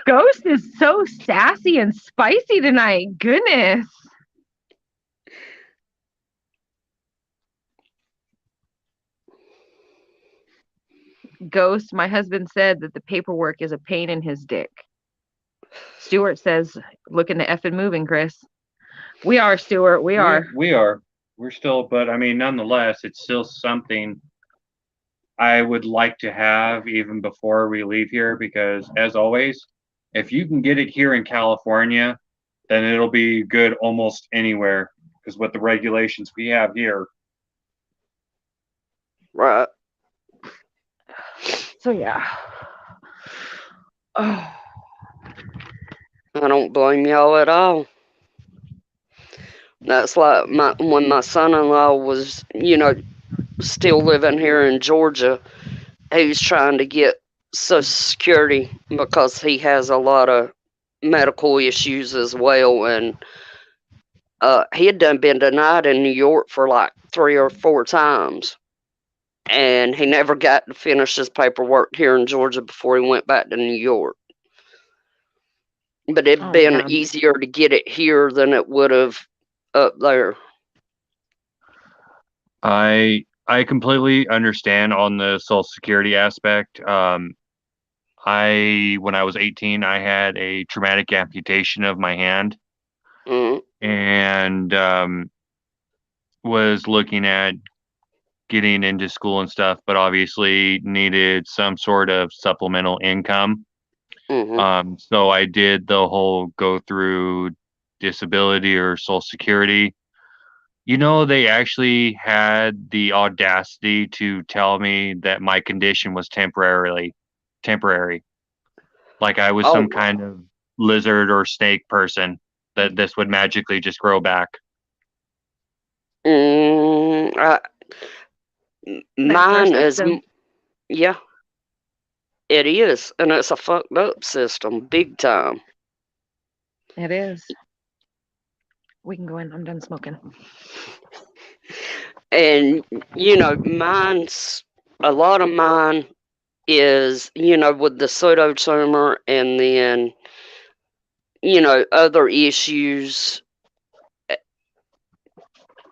Ghost is so sassy and spicy tonight. Goodness. Ghost, my husband said that the paperwork is a pain in his dick. Stuart says, looking to effing moving, Chris. We are, Stuart. We are. We are. We're still, but I mean, nonetheless, it's still something I would like to have even before we leave here because, as always, if you can get it here in California, then it'll be good almost anywhere because with the regulations we have here. Right. So, yeah. Oh. I don't blame y'all at all. That's like when my son-in-law was, still living here in Georgia. He was trying to get Social Security because he has a lot of medical issues as well, and he had been denied in New York for like 3 or 4 times, and he never got to finish his paperwork here in Georgia before he went back to New York. But it'd been easier to get it here than it would have up there. I completely understand on the Social Security aspect. When I was 18, I had a traumatic amputation of my hand, and was looking at getting into school and stuff, but obviously needed some sort of supplemental income. So I did the whole go through disability or Social Security. They actually had the audacity to tell me that my condition was temporary. Like I was some kind of lizard or snake person that this would magically just grow back. Mine is, yeah, it is, and it's a fucked up system, big time. It is. We can go in. I'm done smoking. And, mine's, a lot of mine is, with the pseudotumor and then, other issues.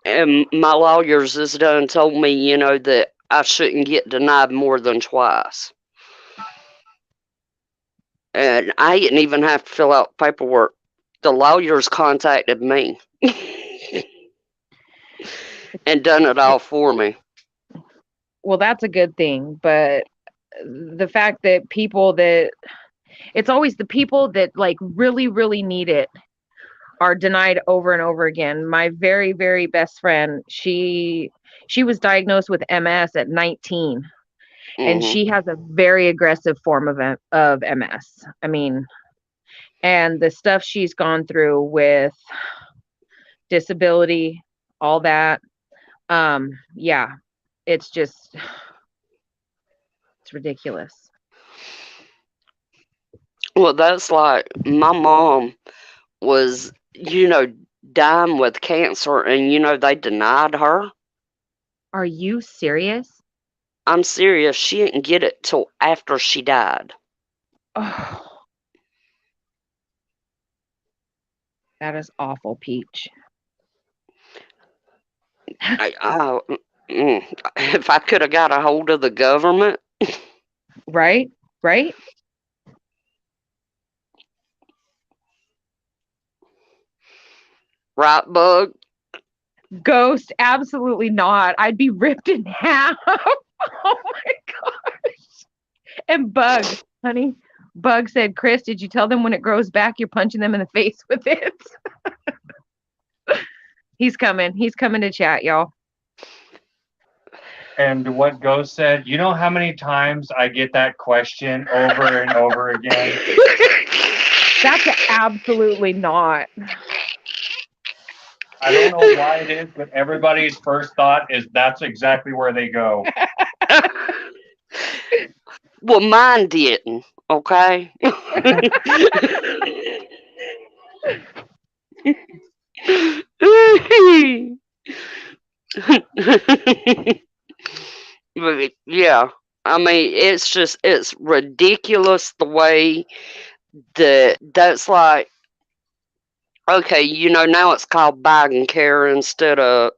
And my lawyers has done told me, that I shouldn't get denied more than twice. And I didn't even have to fill out paperwork. The lawyers contacted me and done it all for me. Well, that's a good thing, but the fact that it's always the people that like really, really need it are denied over and over again. My very, very best friend, she was diagnosed with MS at 19. And she has a very aggressive form of MS. I mean, and the stuff she's gone through with disability, all that, yeah, it's ridiculous. Well, that's like my mom was, dying with cancer, and they denied her. Are you serious? I'm serious. She didn't get it till after she died. Oh, that is awful, Peach. If I could have got a hold of the government, Right? Right? right, Bug? Ghost, absolutely not. I'd be ripped in half. Oh my gosh. And Bug, honey, Bug said, Chris, did you tell them when it grows back, you're punching them in the face with it? He's coming. He's coming to chat, y'all. And what Ghost said, you know how many times I get that question over and over again? That's absolutely not. I don't know why it is, but everybody's first thought is that's exactly where they go. Well, mine didn't, okay? But yeah, I mean, it's ridiculous the way that's like, okay, now it's called Biden care instead of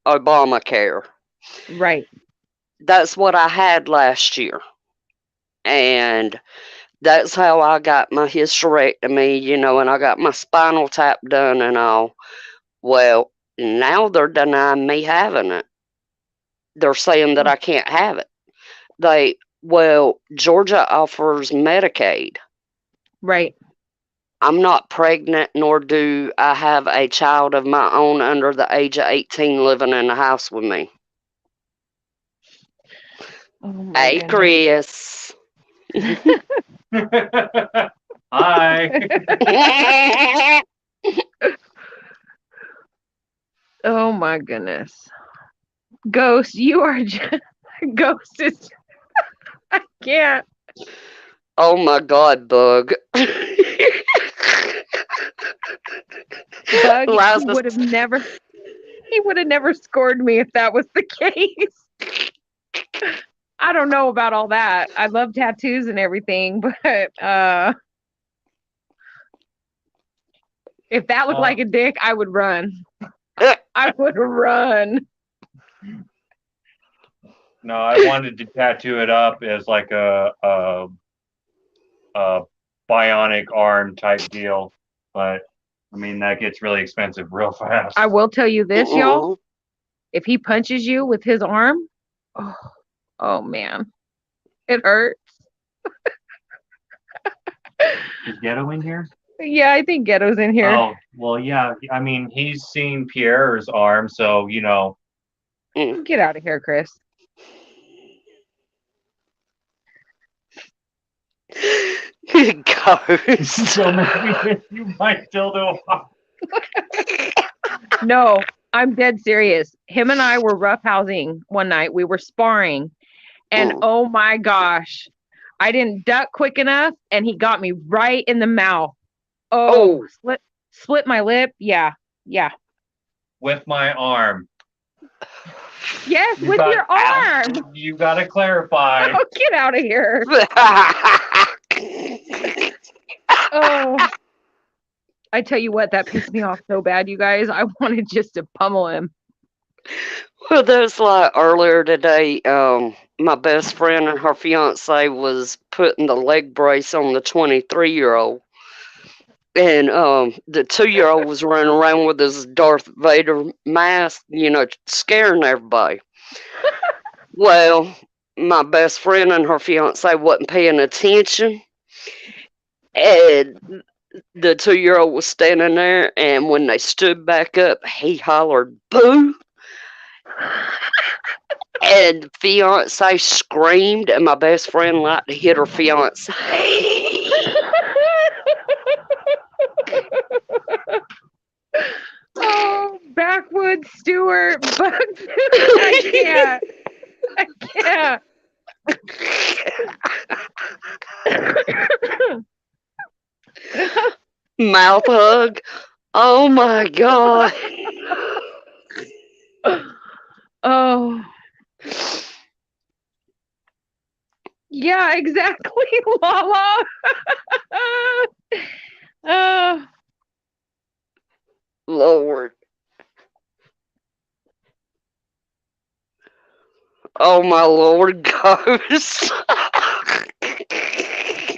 Obamacare. Right. That's what I had last year. And that's how I got my hysterectomy, and I got my spinal tap done and all. Well, now they're denying me having it. They're saying that I can't have it. Georgia offers Medicaid. Right. I'm not pregnant, nor do I have a child of my own under the age of 18 living in the house with me. Oh my Hey, goodness. Chris. Hi. Oh my goodness. Ghost, you are just Ghost is I can't. Oh my God, Bug. Bug, Liza, he would have never scored me if that was the case. I don't know about all that. I love tattoos and everything, but if that looked like a dick, I would run. I would run. No, I wanted to tattoo it up as like a bionic arm type deal, but I mean that gets really expensive real fast. I will tell you this, y'all. If he punches you with his arm, oh man, it hurts. Is Ghetto in here? Yeah, I think Ghetto's in here. Oh, well, yeah. I mean, he's seen Pierre's arm, so, Get out of here, Chris. Ghost. So maybe you might still do No, I'm dead serious. Him and I were roughhousing one night. We were sparring, and oh my gosh, I didn't duck quick enough, and he got me right in the mouth. Oh. Split my lip. Yeah. with my arm. Yes, with your arm. You got to clarify. Oh, get out of here. Oh. I tell you what, that pissed me off so bad, you guys. I wanted just to pummel him. Well, there's like earlier today, my best friend and her fiance was putting the leg brace on the 23-year-old. And the 2-year-old was running around with his Darth Vader mask, scaring everybody. Well, my best friend and her fiance wasn't paying attention. And the 2-year-old was standing there, and when they stood back up, he hollered, "Boo!" And fiance screamed, and my best friend liked to hit her fiance. Oh, backwoods Stewart, I can't. Mouth hug. Oh my God. Yeah, exactly, Lala. uh, Lord. Oh my Lord, Ghost.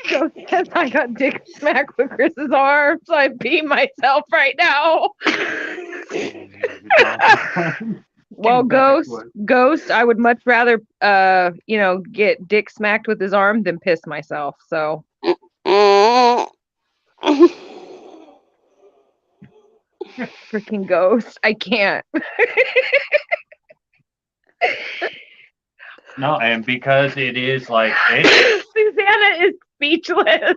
so says I got dick smacked with Chris's arm, so I pee myself right now. Well, Ghost, I would much rather, get dick smacked with his arm than piss myself. So, freaking Ghost, I can't. No, and because it is like Susanna is speechless.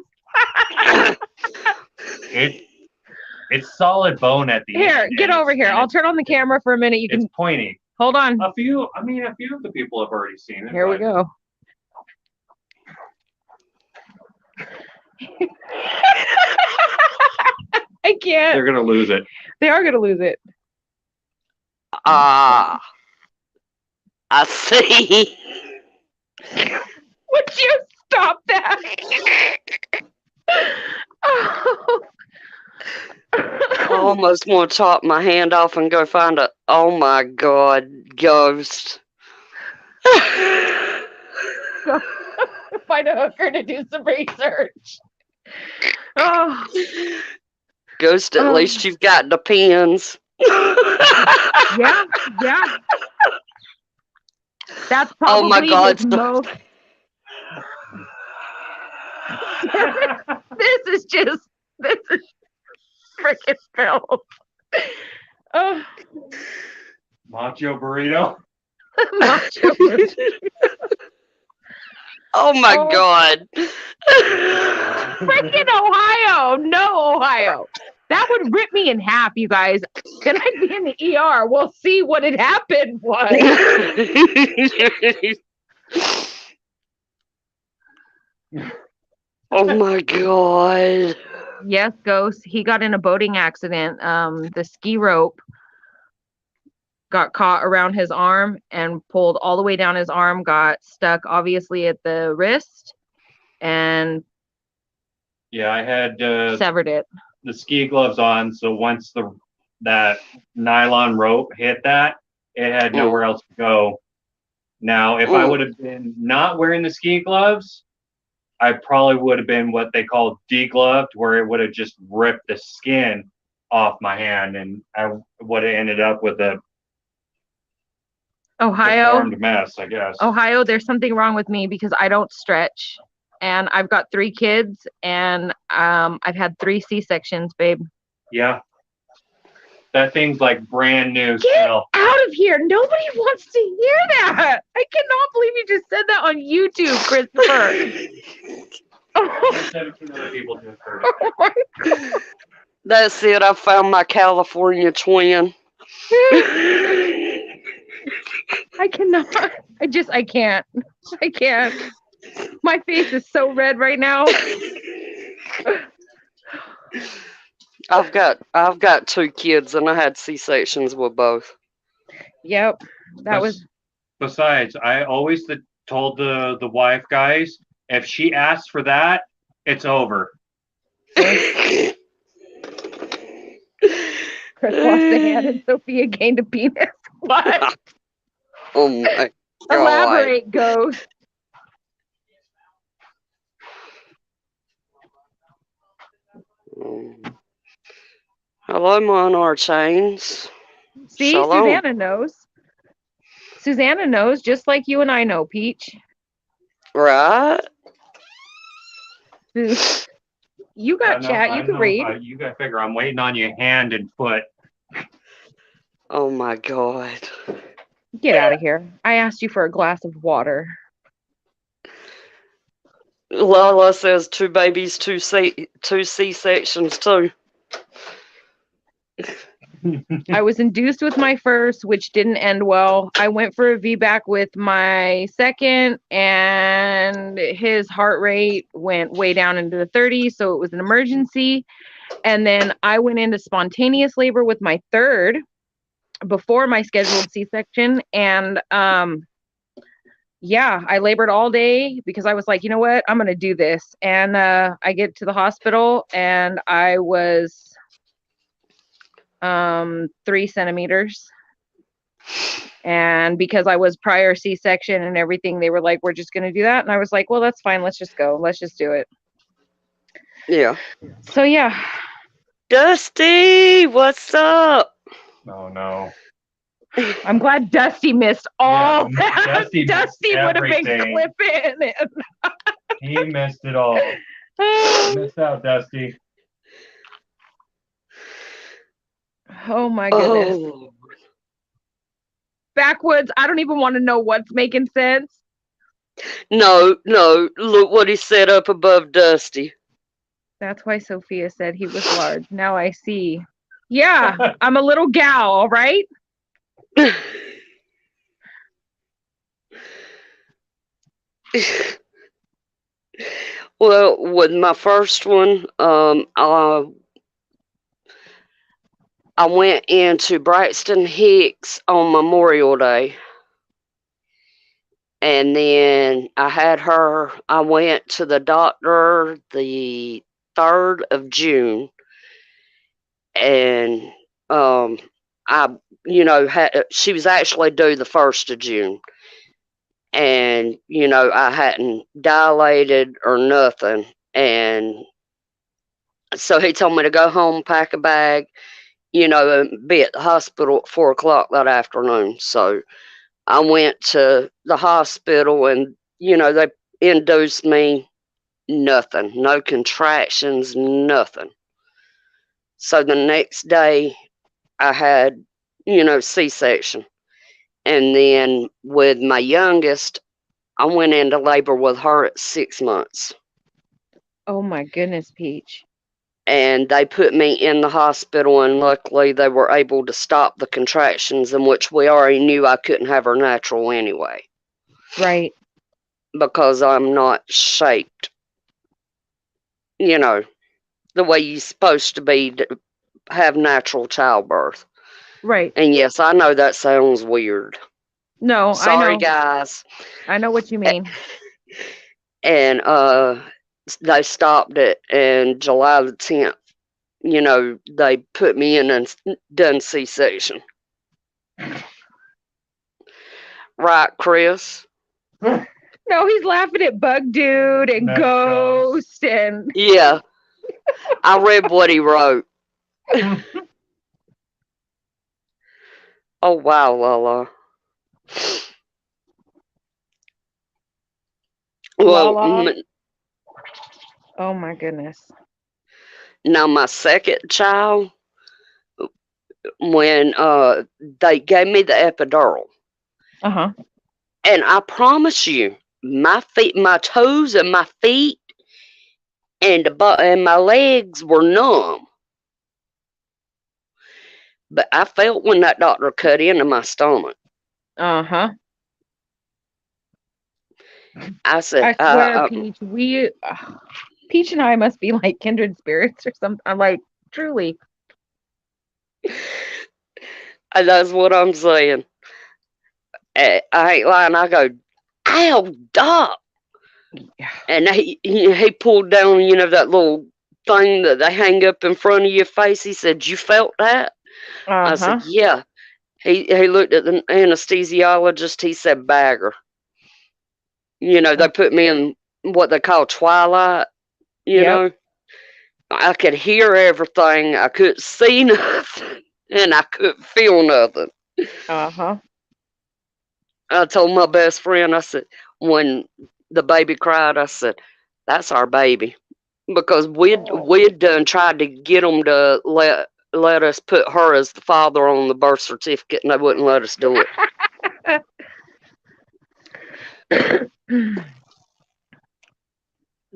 it's solid bone at the end. Here, get over here. I'll turn on the camera for a minute. You It's can pointy. hold on. A few of the people have already seen it. Here we go. I can't. They're gonna lose it. They are gonna lose it. I see. Would you stop that? Oh. I almost want to chop my hand off and go find a. Oh my God, Ghost. Find a hooker to do some research. Oh. Ghost, at least you've got the pins. Yeah. That's probably oh my God, his most. This is freaking filth. Oh. Macho burrito. Macho burrito. Oh my God. Freaking Ohio. No, Ohio. That would rip me in half, you guys. Then I'd be in the ER. We'll see what had happened was. Oh my God. Yes, Ghost. He got in a boating accident. The ski rope got caught around his arm and pulled all the way down his arm, got stuck obviously at the wrist, and yeah, I had severed it. The ski gloves on, so once that nylon rope hit that, it had nowhere else to go. Now, if I would have been not wearing the ski gloves, I probably would have been what they call degloved, where it would have just ripped the skin off my hand, and I would have ended up with a deformed mess, I guess. Ohio, there's something wrong with me because I don't stretch, and I've got 3 kids, and I've had 3 C-sections, babe. Yeah. That thing's like brand new. Get out of here. Nobody wants to hear that. I cannot believe you just said that on YouTube, Christopher. 17 other people just heard it. Oh my God. That's it. I found my California twin. I cannot. I can't. I can't. My face is so red right now. I've got 2 kids and I had C-sections with both. Yep. That was. Besides, I always told the wife, guys, if she asks for that, it's over. Chris lost a hand and Sophia gained a penis. What? Oh my God. Elaborate, Ghost. Hello, Monarch Chains. See, Shalom. Susanna knows. Susanna knows, just like you and I know, Peach. Right? You got chat. You can read. You got to figure I'm waiting on your hand and foot. Oh my God. Get out of here. I asked you for a glass of water. Lala says 2 babies, 2 C-sections too. I was induced with my first, which didn't end well. I went for a VBAC with my second, and his heart rate went way down into the 30s, so it was an emergency. And then I went into spontaneous labor with my third before my scheduled C-section, and yeah, I labored all day because I was like, you know what, I'm gonna do this. And I get to the hospital and I was 3 centimeters. And because I was prior C-section and everything, they were like, we're just gonna do that. And I was like, well, that's fine. Let's just go. Let's just do it. Yeah. So yeah. Dusty, what's up? Oh no. I'm glad Dusty missed all Yeah, that. Dusty missed Dusty would have been everything. clipping it. He missed it all. Missed out, Dusty. Oh my goodness. Oh, Backwoods, I don't even want to know what's making sense. no, no. Look what he set up above Dusty. That's why Sophia said he was large. Now I see. Yeah, I'm a little gal, all right? Well, with my first one, I went into Braxton Hicks on Memorial Day. And then I went to the doctor the 3rd of June. And I, she was actually due the 1st of June. And, I hadn't dilated or nothing. And so he told me to go home, pack a bag, and be at the hospital at 4 o'clock that afternoon. So I went to the hospital and, they induced me nothing, no contractions, nothing. So the next day I had, C-section. And then with my youngest, I went into labor with her at 6 months. Oh my goodness, Peach. And they put me in the hospital, and luckily they were able to stop the contractions, in which we already knew I couldn't have her natural anyway. Right. Because I'm not shaped, the way you're supposed to be to have natural childbirth. Right. And yes, I know that sounds weird. No, Sorry, I know. guys. I know what you mean. And they stopped it, and July the 10th, they put me in and done C-section. Right, Chris? No, he's laughing at Bug Dude and That's Ghost and Yeah. I read what he wrote. Oh, wow, Lala. Well, Lala. Oh my goodness. now my second child, when they gave me the epidural, Uh-huh. and I promise you, my feet, my toes, and my feet, and my legs were numb. But I felt when that doctor cut into my stomach. Uh-huh. I said, I swear, Peach, Peach and I must be like kindred spirits or something. I'm like, truly. that's what I'm saying. I ain't lying. I go, ow, doc. Yeah. And he pulled down, that little thing that they hang up in front of your face. He said, you felt that? I said, Uh-huh. yeah. He looked at the anesthesiologist. He said, bagger. They put me in what they call twilight, Yep. I could hear everything. I couldn't see nothing. And I couldn't feel nothing. Uh-huh. I told my best friend, I said, when the baby cried, I said, that's our baby. Because we'd done tried to get them to let us put her as the father on the birth certificate, and they wouldn't let us do it.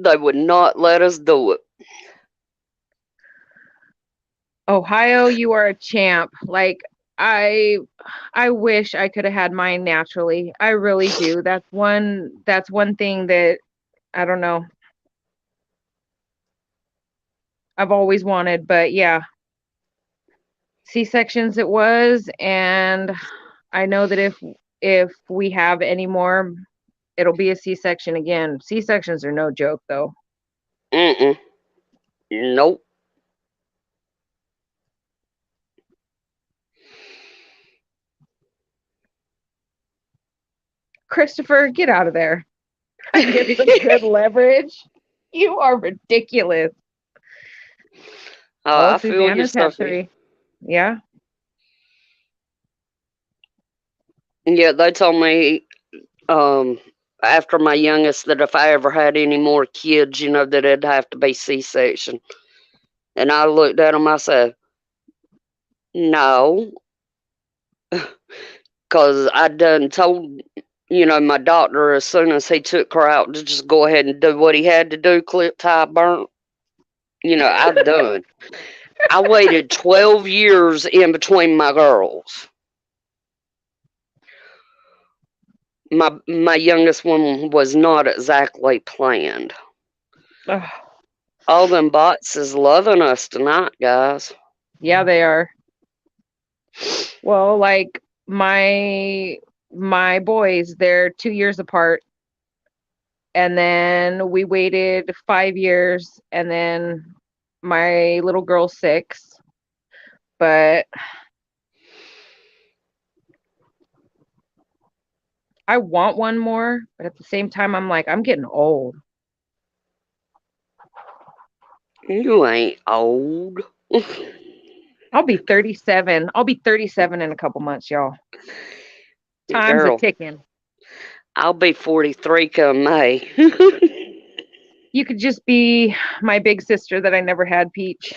They would not let us do it. Ohio, you are a champ. Like I wish I could have had mine naturally. I really do. That's one thing that I don't know. I've always wanted, but yeah. C-sections it was, and I know that if we have any more, it'll be a C-section again. C-sections are no joke, though. Mm-mm. Nope. Christopher, get out of there. I get some good leverage. You are ridiculous. Oh, I feel you, Susanna's had Sophie. 3. Yeah. Yeah, they told me after my youngest that if I ever had any more kids, that it'd have to be C-section. And I looked at them, I said, no, because I done told, my doctor as soon as he took her out to just go ahead and do what he had to do, clip, tie, burn. I'm done. I waited 12 years in between my girls. My youngest one was not exactly planned. Ugh. All them bots is loving us tonight, guys. Yeah, they are. Well, like my boys, they're 2 years apart. And then we waited 5 years, and then my little girl's 6. But I want one more, but at the same time I'm like, I'm getting old. You ain't old. I'll be 37. I'll be 37 in a couple months, y'all. Time's a Girl, ticking. I'll be 43 come May. You could just be my big sister that I never had, Peach.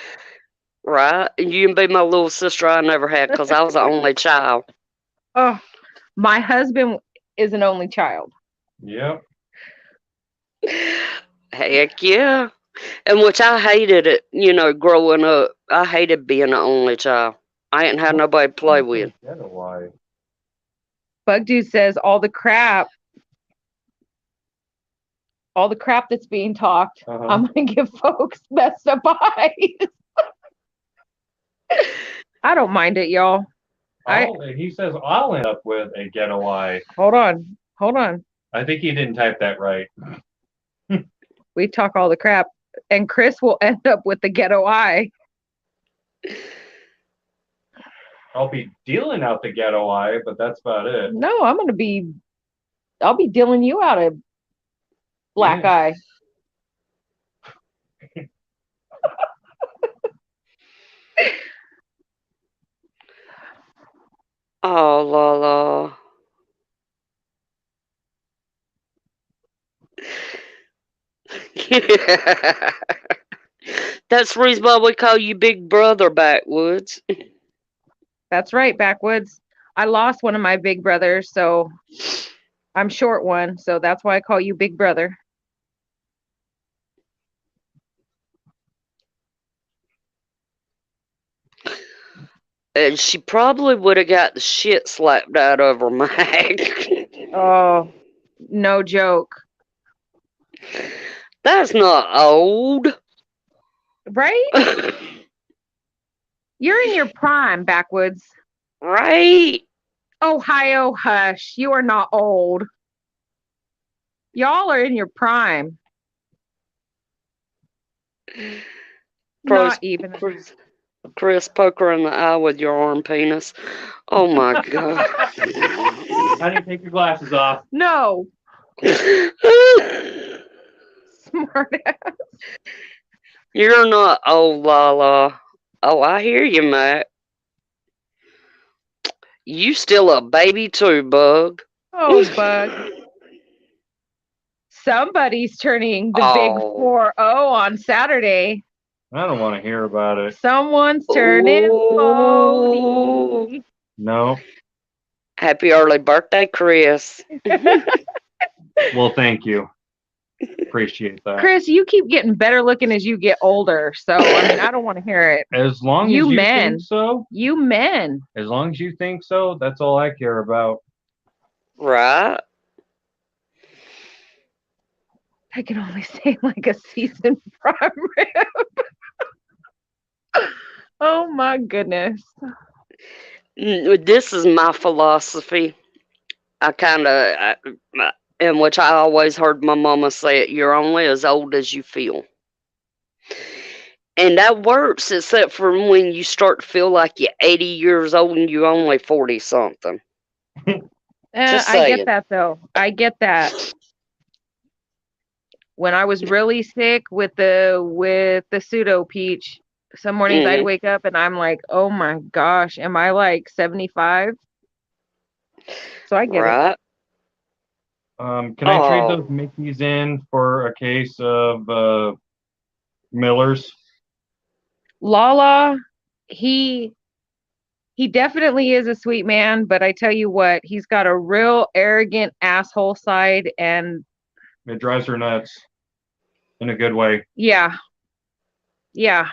Right? You can be my little sister I never had because I was the only child. Oh, my husband is an only child. Yep. Heck yeah. And which I hated it, growing up. I hated being the only child. I ain't had nobody to play with. Bug Dude says all the crap that's being talked, I'm gonna give folks messed up eyes. I don't mind it, y'all. He says I'll end up with a ghetto eye. Hold on. I think he didn't type that right. We talk all the crap, and Chris will end up with the ghetto eye. I'll be dealing out the ghetto eye, but that's about it. No, I'll be dealing you out a black eye. Oh, la la. That's the reason why we call you Big Brother, Backwoods. That's right, Backwoods. I lost one of my big brothers, so I'm short one, so that's why I call you Big Brother. And she probably would have got the shit slapped out of her, Mike. Oh, no joke. That's not old. Right? You're in your prime, Backwoods. Right? Ohio, hush. You are not old. Y'all are in your prime. Not even. Chris, poke her in the eye with your arm penis. Oh my god. Honey, take your glasses off. No. Smart ass. You're not old, Lala. Oh, I hear you, Matt. You still a baby too, Bug. Oh, Bug. Somebody's turning the big 4-0 on Saturday. I don't want to hear about it. Someone's turning 40. No. Happy early birthday, Chris. Well, thank you. Appreciate that. Chris, you keep getting better looking as you get older. So, I mean, I don't want to hear it. As long as you think so. You men. As long as you think so, that's all I care about. Right? I can only say like a seasoned prime rib. Oh my goodness. This is my philosophy. in which I always heard my mama say it, you're only as old as you feel. And that works, except for when you start to feel like you're 80 years old and you're only 40 something. Just I get saying. that though. I get that. When I was really sick with the pseudo peach, some mornings I'd Mhm. wake up and I'm like, oh my gosh, am I like 75? So I get it. Right? Can I trade Oh, those Mickeys in for a case of Miller's? Lala, he he definitely is a sweet man, but I tell you what, he's got a real arrogant asshole side, and It drives her nuts in a good way. yeah, yeah.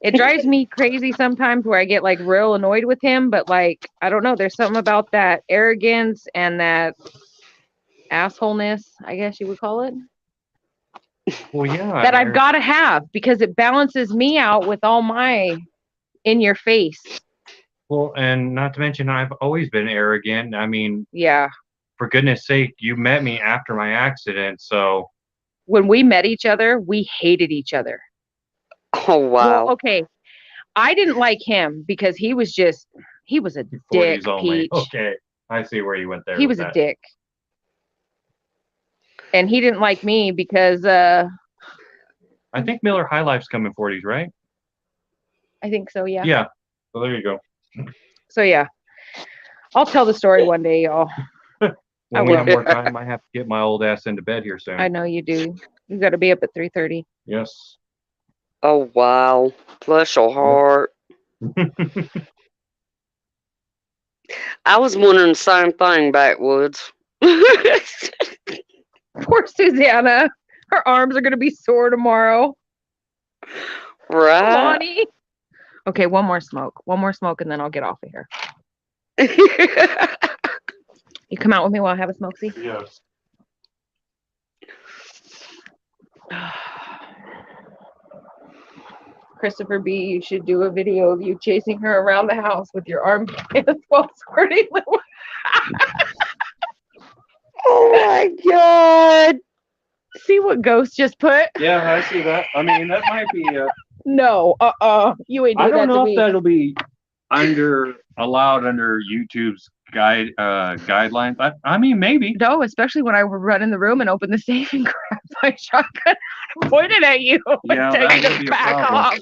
It drives me crazy sometimes where I get like real annoyed with him, but like I don't know, there's something about that arrogance and that assholeness, I guess you would call it, Well, yeah. that I've got to have because it balances me out with all my in your face. Well, and not to mention, I've always been arrogant. I mean, Yeah. for goodness sake, you met me after my accident, so. When we met each other, we hated each other. oh Well, wow. okay. I didn't like him because he was a dick, 40s only. Peach. Okay, I see where you went there He with was a that. dick. And he didn't like me because I think Miller High Life's come in 40s, right? I think so, yeah. Yeah. So there you go. So yeah. I'll tell the story one day, y'all. When I we have will. more time, I have to get my old ass into bed here soon. I know you do. You got to be up at 3:30. Yes. Oh wow. Bless your heart. I was wondering the same thing, Backwoods. Poor Susanna. Her arms are going to be sore tomorrow. Right? Lonnie. Okay, one more smoke. One more smoke, and then I'll get off of here. You come out with me while I have a smoke, see? Yes. Christopher B., you should do a video of you chasing her around the house with your armpits while squirting the Oh my god. See what Ghost just put? Yeah, I see that. I mean, that might be. No, you ain't doing I don't that know to if me. that'll be allowed under YouTube's guidelines. I mean, maybe. No, especially when I would run in the room and open the safe and grab my shotgun and point it at you Yeah, and tell that you would to be a back problem.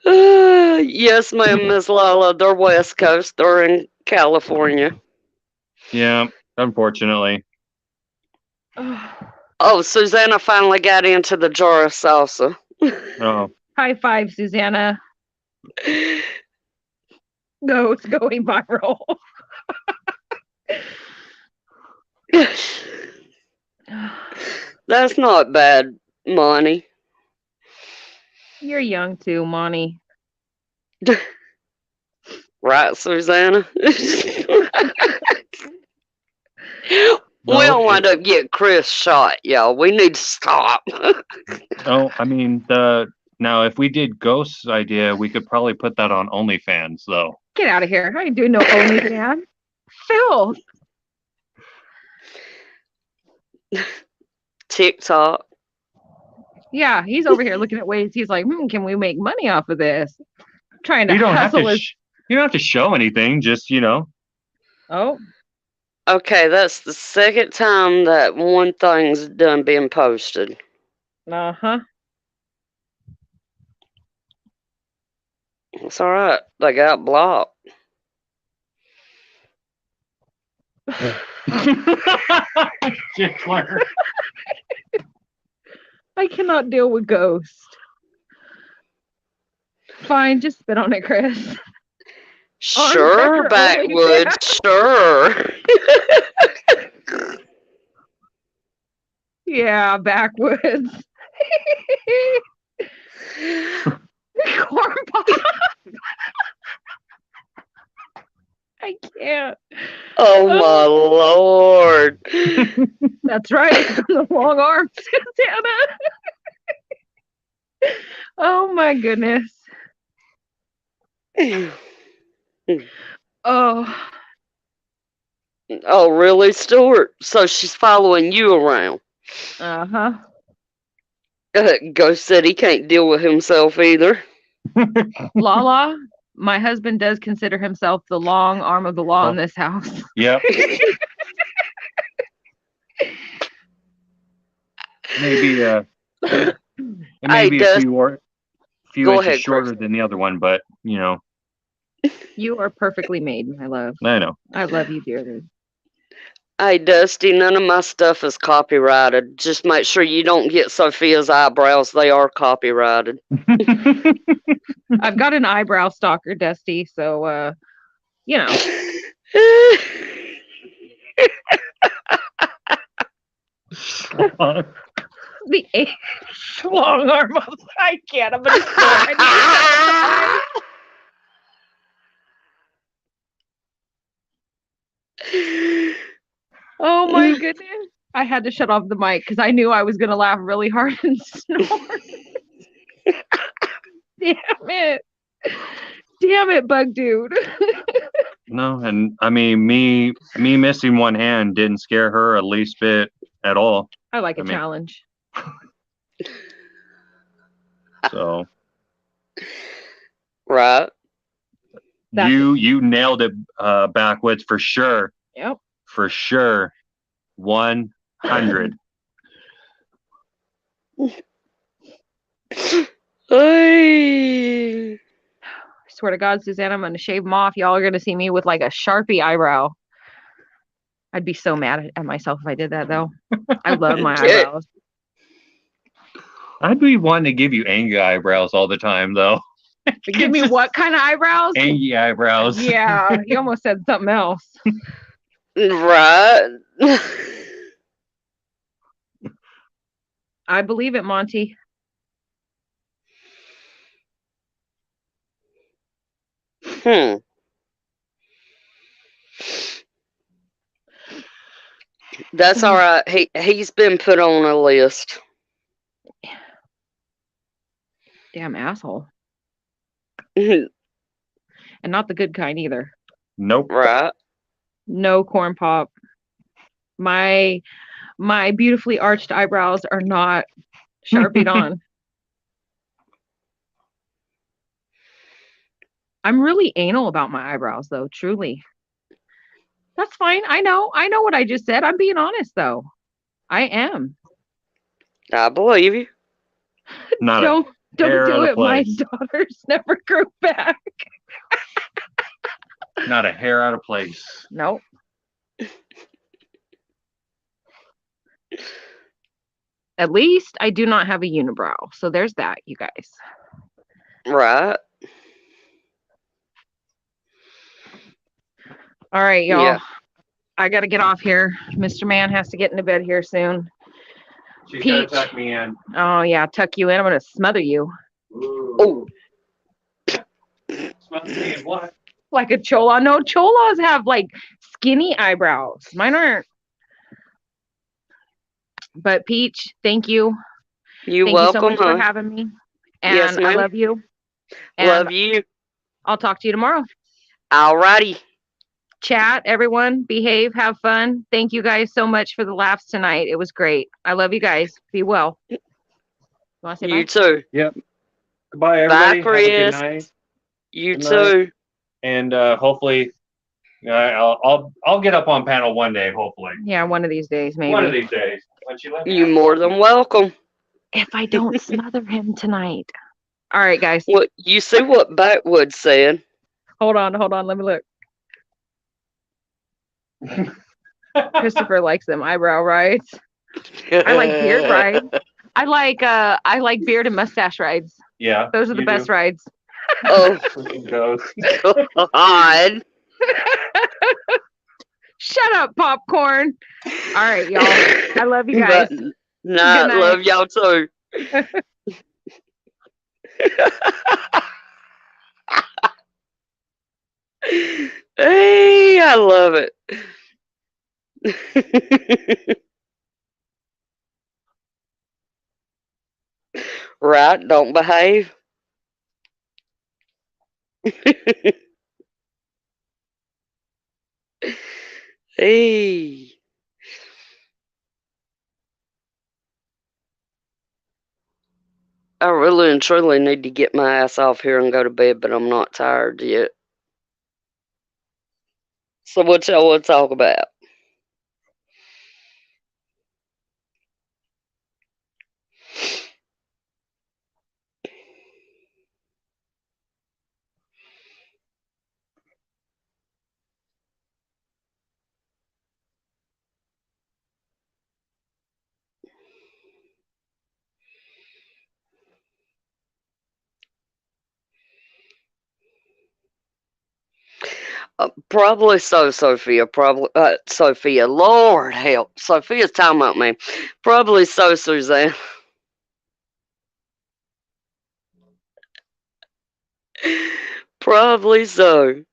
off. Yes, ma'am, Miss Lala. They're West Coast. They're in California. Yeah, unfortunately. Oh, Susanna finally got into the jar of salsa. Oh, High five, Susanna. No, it's going viral. That's not bad, Monty. You're young too, Monty. Right, Susanna? no, We'll wind up getting Chris shot, y'all. We need to stop. oh, I mean, now if we did Ghost's idea, we could probably put that on OnlyFans, though. Get out of here. I ain't doing no OnlyFans. Phil. TikTok. Yeah, he's over here looking at ways. He's like, can we make money off of this? Trying to You don't have hustle to. his. You don't have to show anything. Just Oh, Okay, that's the second time that one thing's done being posted. uh-huh. It's alright. They got blocked. I cannot deal with Ghost. Fine, just spit on it, Chris. Sure, Armchair Backwoods. Sure. Yeah, backwoods. Corn pop. I can't. Oh my lord. That's right. The long arms, Santa. Oh my goodness. Oh. Oh, really, Stuart? So she's following you around. Uh-huh. Ghost said he can't deal with himself either. Lala, my husband does consider himself the long arm of the law in this house. Yep. Maybe it may be a few Go inches ahead, shorter Chris. than the other one, but You are perfectly made, my love. I know. I love you dearly. Hey, Dusty, none of my stuff is copyrighted. Just make sure you don't get Sophia's eyebrows. They are copyrighted. I've got an eyebrow stalker, Dusty, so you know. The long arm of I can't. I'm gonna snort. Oh my goodness. I had to shut off the mic because I knew I was gonna laugh really hard and snort. Damn it. Damn it, bug dude. No, and I mean me missing one hand didn't scare her a least bit at all. I like a challenge. So right. You nailed it backwoods for sure. Yep. For sure. 100. Hey. I swear to God, Suzanne, I'm gonna shave them off. Y'all are gonna see me with like a Sharpie eyebrow. I'd be so mad at myself if I did that though. I love my eyebrows. I'd be wanting to give you angry eyebrows all the time though. Give me what kind of eyebrows? Angry eyebrows. Yeah, you almost said something else. Right. I believe it, Monty. That's all right. He's been put on a list. Damn asshole. And not the good kind either. Nope. Right. No corn pop. My beautifully arched eyebrows are not Sharpied on. I'm really anal about my eyebrows though, truly. That's fine. I know what I just said. I'm being honest though. I am. I believe you. Don't do it. My daughters never grew back. Not a hair out of place. Nope. At least I do not have a unibrow. So there's that, you guys. Right. All right, y'all. Yeah. I got to get off here. Mr. Man has to get into bed here soon. She's going to tuck me in. Oh, yeah. Tuck you in. I'm going to smother you. Ooh. Smother me in what? Like a chola. No, cholas have like skinny eyebrows. Mine aren't. But Peach, thank you. You're welcome. Thank you so much for having me. And yes, I love you. And love you. I'll talk to you tomorrow. Alrighty. Chat, everyone. Behave. Have fun. Thank you guys so much for the laughs tonight. It was great. I love you guys. Be well. You want to say bye? You too. Yep. Goodbye, everybody. Bye, Chris. Have a good night. You too. And hopefully, I'll get up on panel one day. Hopefully. Yeah, one of these days, maybe. One of these days. You're more than welcome. If I don't smother him tonight. All right, guys. Well, you see what Backwood said. Hold on. Let me look. Christopher likes them eyebrow rides. I like beard rides. I like beard and mustache rides. Yeah. Those are the best rides. Oh, God. Shut up, popcorn. All right, y'all. I love you guys. Night. Love y'all too. Hey, I love it. Right, don't behave. Hey. I really and truly need to get my ass off here and go to bed, but I'm not tired yet. So what y'all want to talk about? Probably so, Sophia. Probably, Sophia. Lord help. Sophia's talking about me. Probably so, Suzanne. Probably so.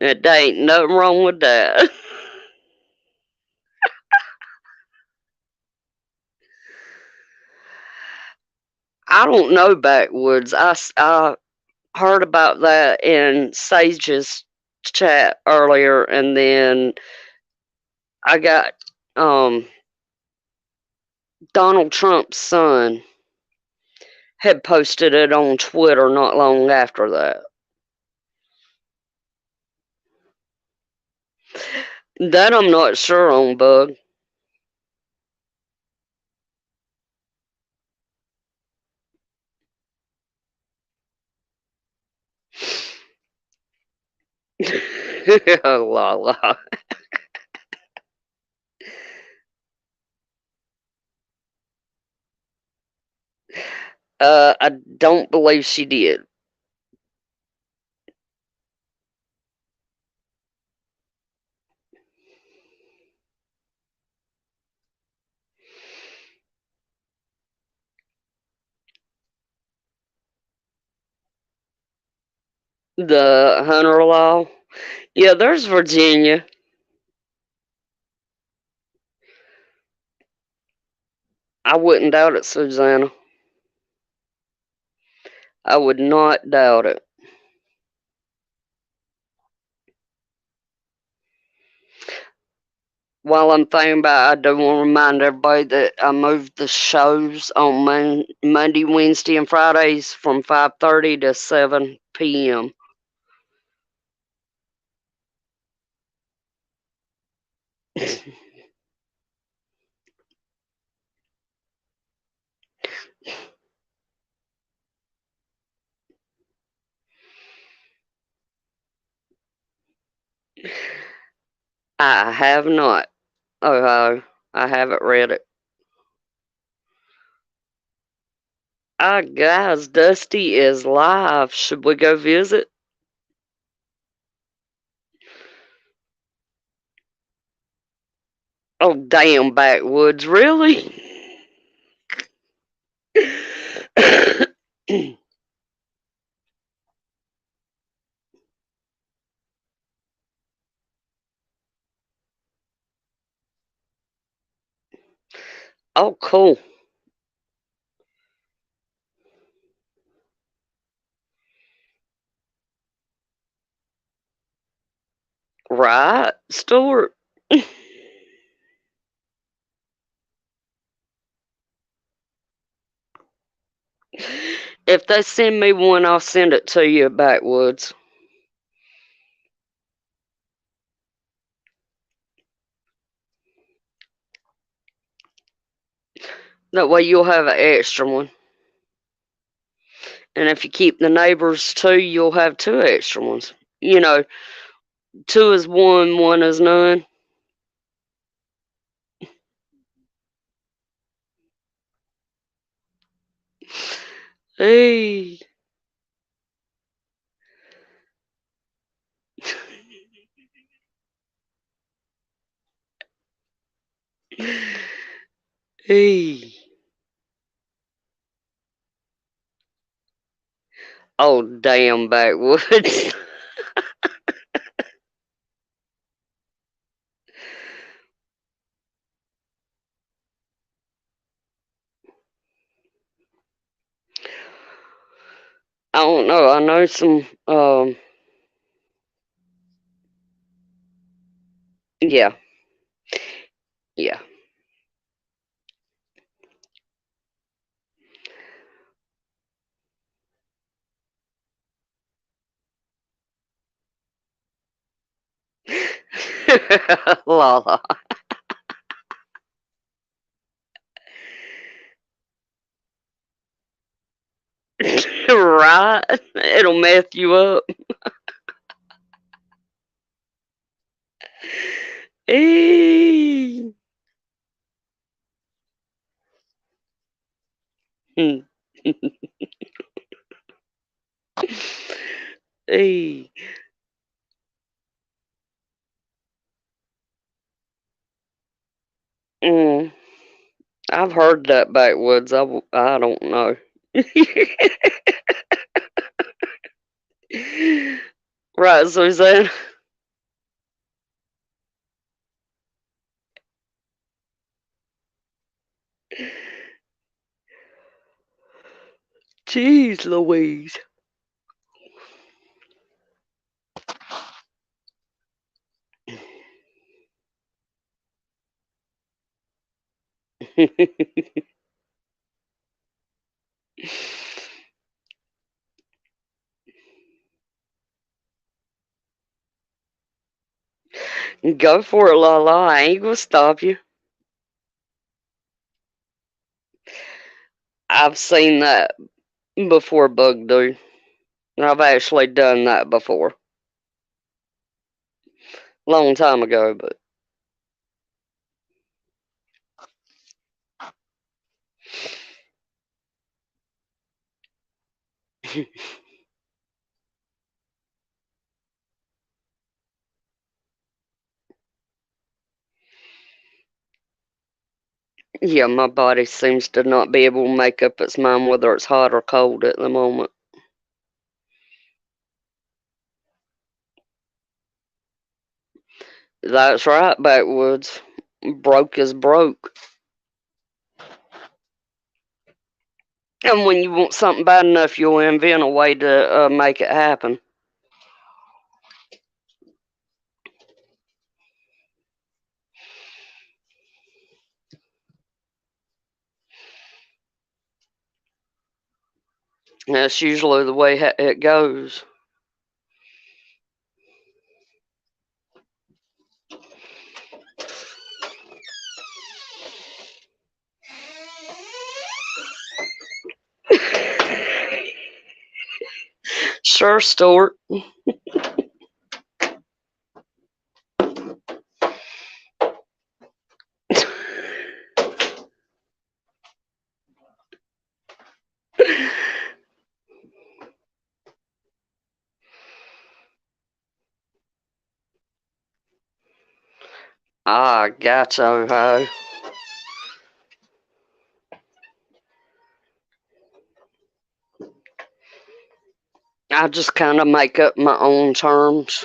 There ain't nothing wrong with that. I don't know backwoods. I heard about that in Sage's chat earlier, and then I got um Donald Trump's son had posted it on Twitter not long after that. That I'm not sure on, Bug. La la. I don't believe she did. The Hunter Law. Yeah, there's Virginia. I wouldn't doubt it, Susanna. I would not doubt it. While I'm thinking about it, I do want to remind everybody that I moved the shows on Monday, Wednesday, and Fridays from 5:30 to 7 p.m. I have not. Oh, I haven't read it. Guys, Dusty is live. Should we go visit? Oh, damn, backwoods, really? Oh, cool. Right, Stuart? If they send me one, I'll send it to you, backwoods. That way you'll have an extra one. And if you keep the neighbors two, you'll have two extra ones. You know, two is one is none. Hey. Hey. Oh, damn, backwoods. I don't know. I know some Yeah. Yeah. Lala. Right? It'll mess you up. Eee. Eee. Mm. I've heard that backwoods. I don't know. Right, Suzanne? Jeez Louise. Go for it, la la. I ain't gonna stop you. I've seen that before, Bug Dude. I've actually done that before. Long time ago, but yeah, my body seems to not be able to make up its mind whether it's hot or cold at the moment. That's right, backwoods. Broke is broke. And when you want something bad enough, you'll invent a way to make it happen. That's usually the way it goes. Sure, Stuart. Ah, gotcha, ho. I just kind of make up my own terms.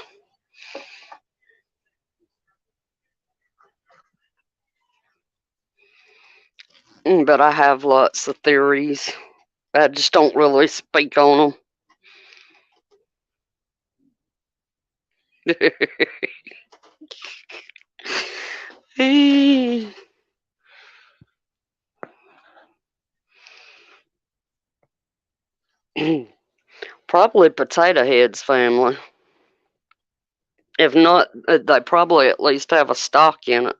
But I have lots of theories. I just don't really speak on them. Probably Potato Head's family. If not, they probably at least have a stock in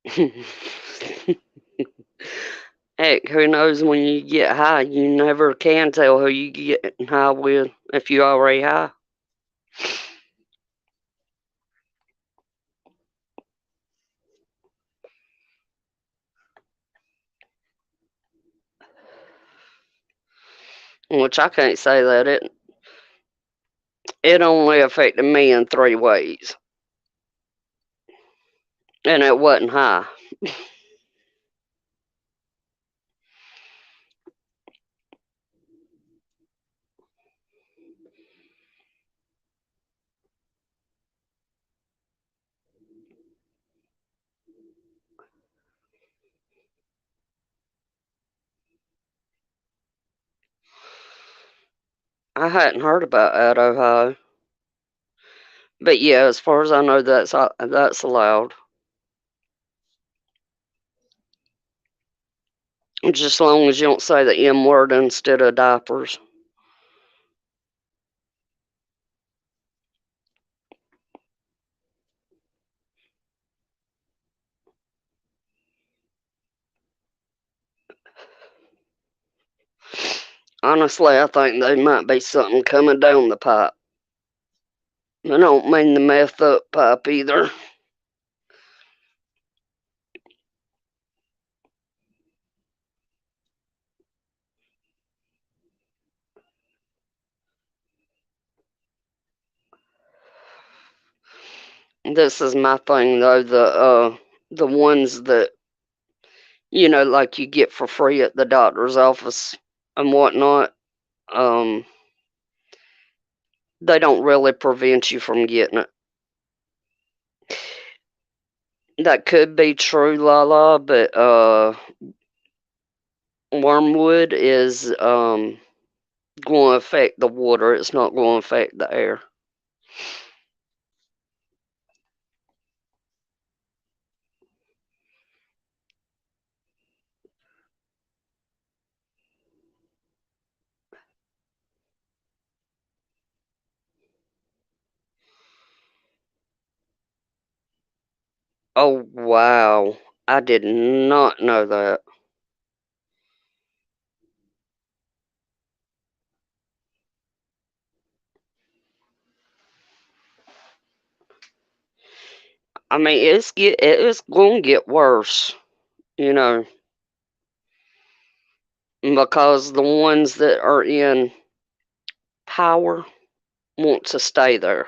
it. Heck, who knows when you get high? You never can tell who you get high with if you already high. Which I can't say that it only affected me in three ways, and it wasn't high. I hadn't heard about Idaho. But yeah, as far as I know, that's allowed. Just as long as you don't say the M word instead of diapers. Honestly, I think there might be something coming down the pipe. I don't mean the meth up pipe either. This is my thing though, the ones that like you get for free at the doctor's office and whatnot, um, they don't really prevent you from getting it. That could be true, Lala, but wormwood is going to affect the water. It's not going to affect the air. Oh wow, I did not know that. I mean, it's going to get worse, you know, because the ones that are in power want to stay there.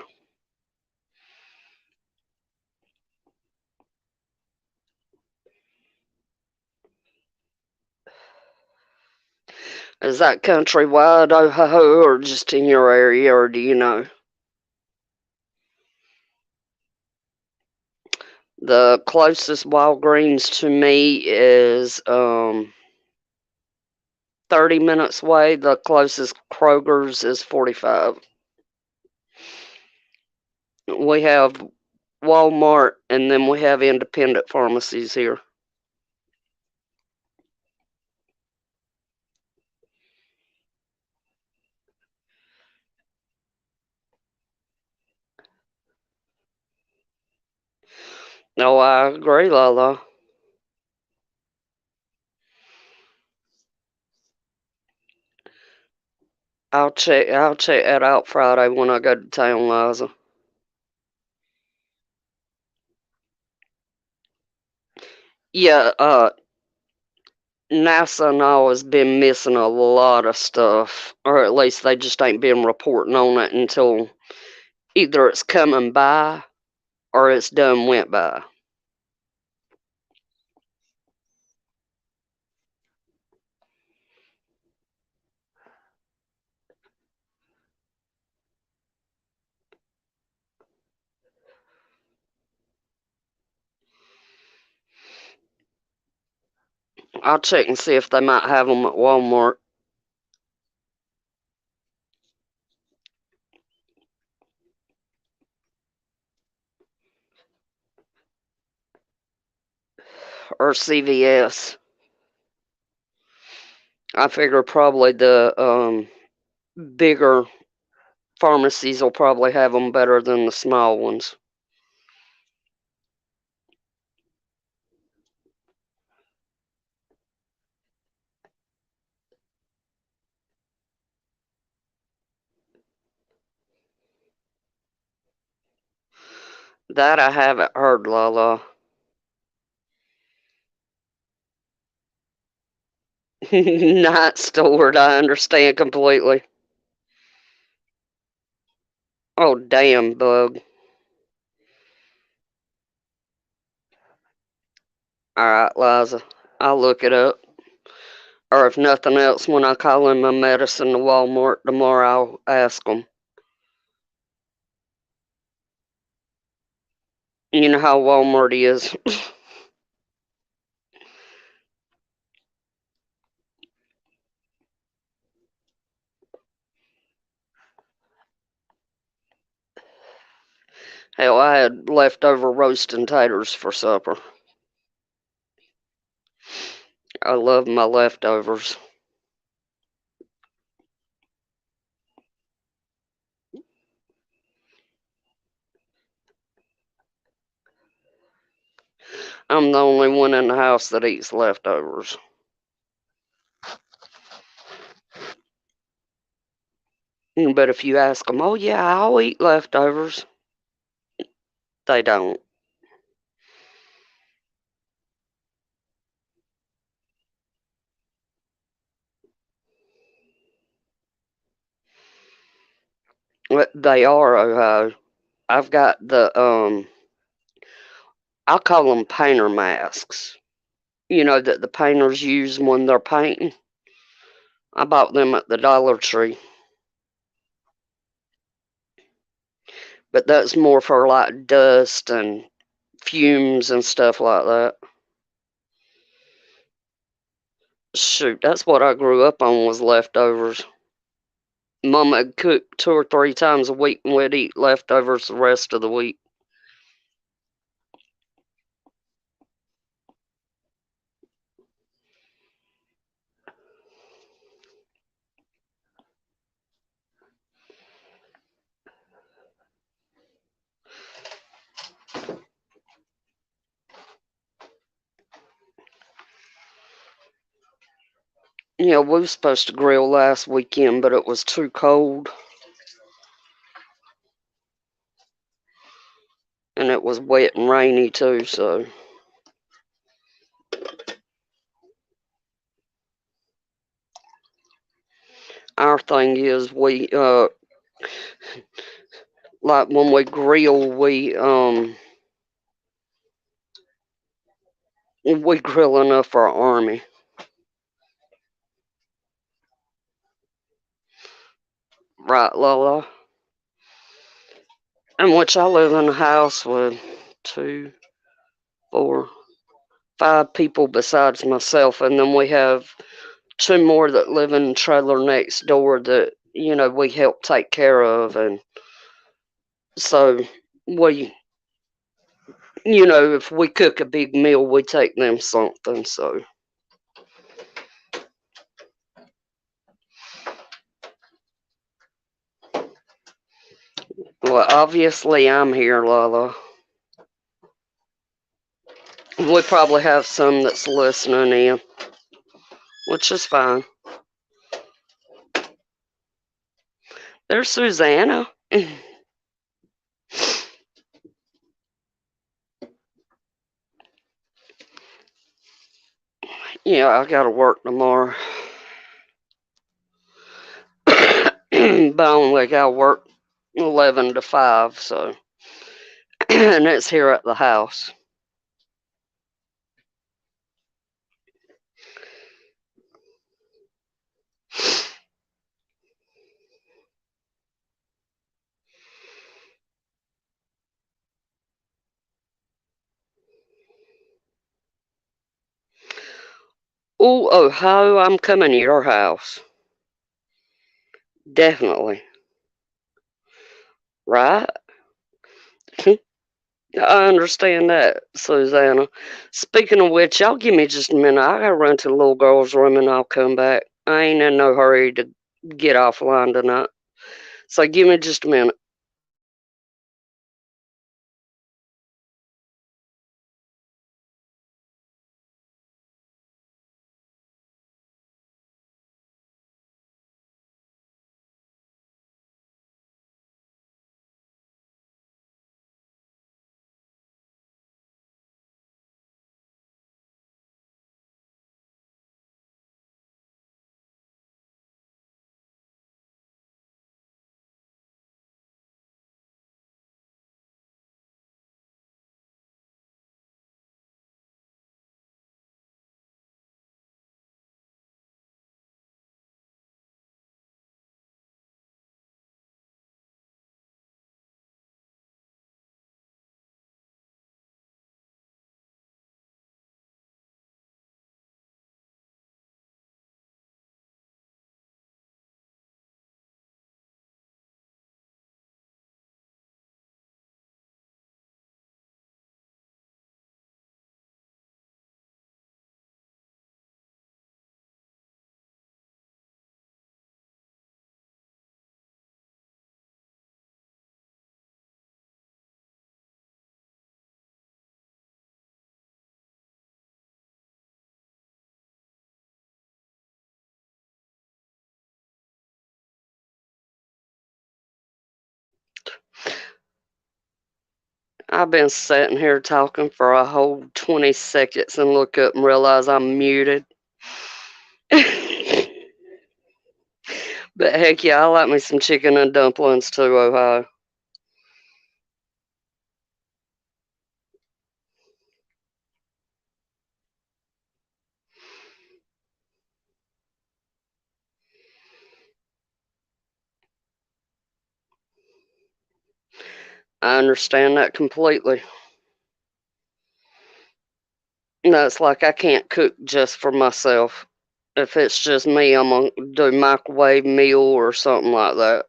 Is that countrywide, Ohio, or just in your area, or do you know? The closest Walgreens to me is 30 minutes away. The closest Kroger's is 45. We have Walmart, and then we have independent pharmacies here. No, I agree, Lala. I'll check that out Friday when I go to town, Liza. Yeah, NASA and all has been missing a lot of stuff, or at least they just ain't been reporting on it until either it's coming by or it's done went by. I'll check and see if they might have them at Walmart. Or CVS. I figure probably the bigger pharmacies will probably have them better than the small ones. That I haven't heard, Lala. Not stored, I understand completely. Oh, damn, bug. Alright, Liza. I'll look it up. Or if nothing else, when I call in my medicine to Walmart tomorrow, I'll ask them. You know how Walmart is. Hell, I had leftover roasting taters for supper. I love my leftovers. I'm the only one in the house that eats leftovers. But if you ask them, oh yeah, I'll eat leftovers, they don't. But they are, I've got I call them painter masks. You know, that the painters use when they're painting. I bought them at the Dollar Tree. But that's more for like dust and fumes and stuff like that. Shoot, that's what I grew up on was leftovers. Mama would cook 2 or 3 times a week and we'd eat leftovers the rest of the week. You know, we were supposed to grill last weekend, but it was too cold. And it was wet and rainy too, so. Our thing is like when we grill, we grill enough for our army. Right, Lola? And which I live in a house with 2, 4, 5 people besides myself, and then we have 2 more that live in the trailer next door that, you know, we help take care of, and so we, you know, if we cook a big meal, we take them something, so. Well, obviously I'm here, Lala. We probably have some that's listening in, which is fine. There's Susanna. Yeah, I gotta work tomorrow. But I only gotta work 11 to 5, so. And it's here at the house. Oh, Ohio, I'm coming to your house. Definitely. Right? I understand that, Susanna. Speaking of which, y'all give me just a minute. I gotta run to the little girl's room and I'll come back. I ain't in no hurry to get offline tonight. So give me just a minute. I've been sitting here talking for a whole 20 seconds and look up and realize I'm muted. But heck yeah, I like me some chicken and dumplings too, Ohio. I understand that completely. No, it's like I can't cook just for myself. If it's just me, I'm gonna do microwave meal or something like that.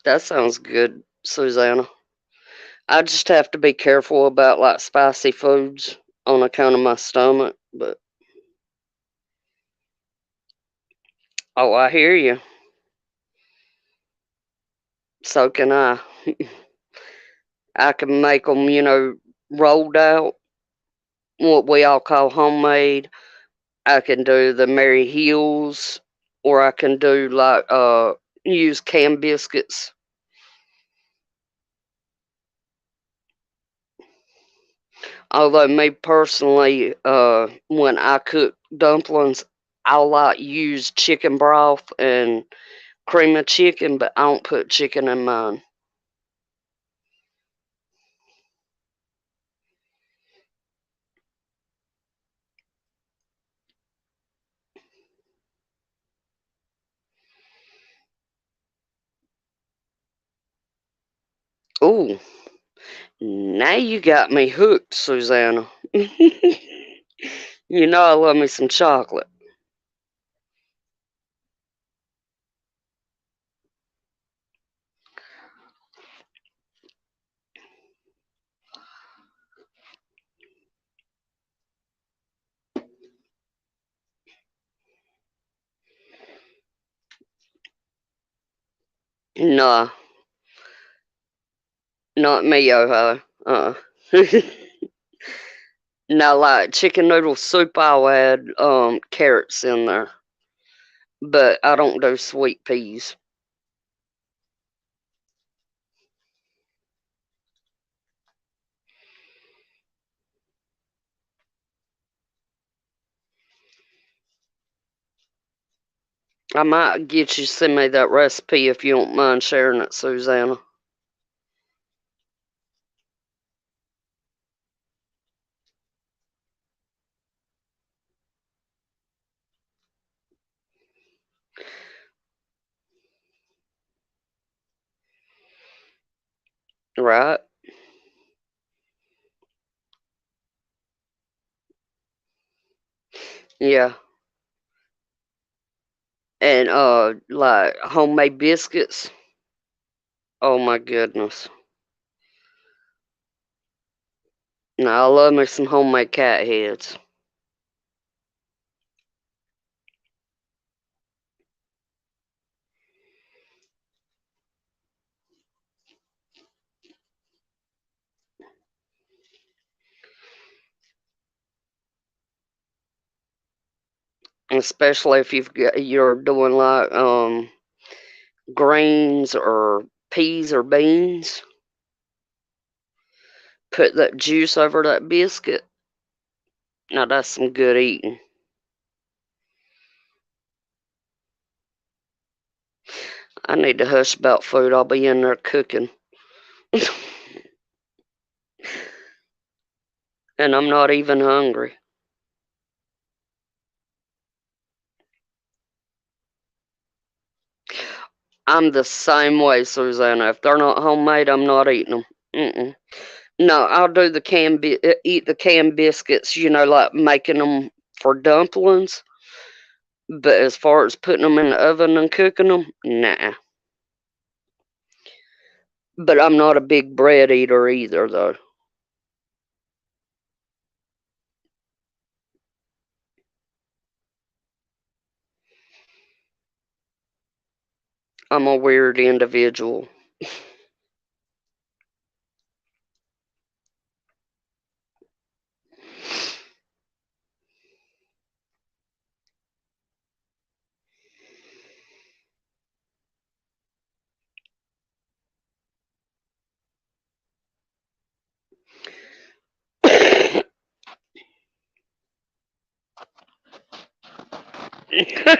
That sounds good, Susanna. I just have to be careful about like spicy foods on account of my stomach. But oh, I hear you. So can I. I can make them, rolled out, what we all call homemade. I can do the Mary Hills, or I can do like use canned biscuits. Although me personally, when I cook dumplings, I like use chicken broth and cream of chicken, but I don't put chicken in mine. Ooh, now you got me hooked, Susanna. You know I love me some chocolate. Nah, not me, Ohio. Now, like chicken noodle soup, I'll add carrots in there, but I don't do sweet peas. I might get you to send me that recipe if you don't mind sharing it, Susanna. Right? Yeah. And like homemade biscuits. Oh my goodness. Now I love me some homemade cat heads. Especially if you're doing like greens or peas or beans. Put that juice over that biscuit. Now that's some good eating. I need to hush about food. I'll be in there cooking. And I'm not even hungry. I'm the same way, Susanna. If they're not homemade, I'm not eating them. Mm-mm. No, I'll do the eat the canned biscuits. Like making them for dumplings. But as far as putting them in the oven and cooking them, nah. But I'm not a big bread eater either, though. I'm a weird individual.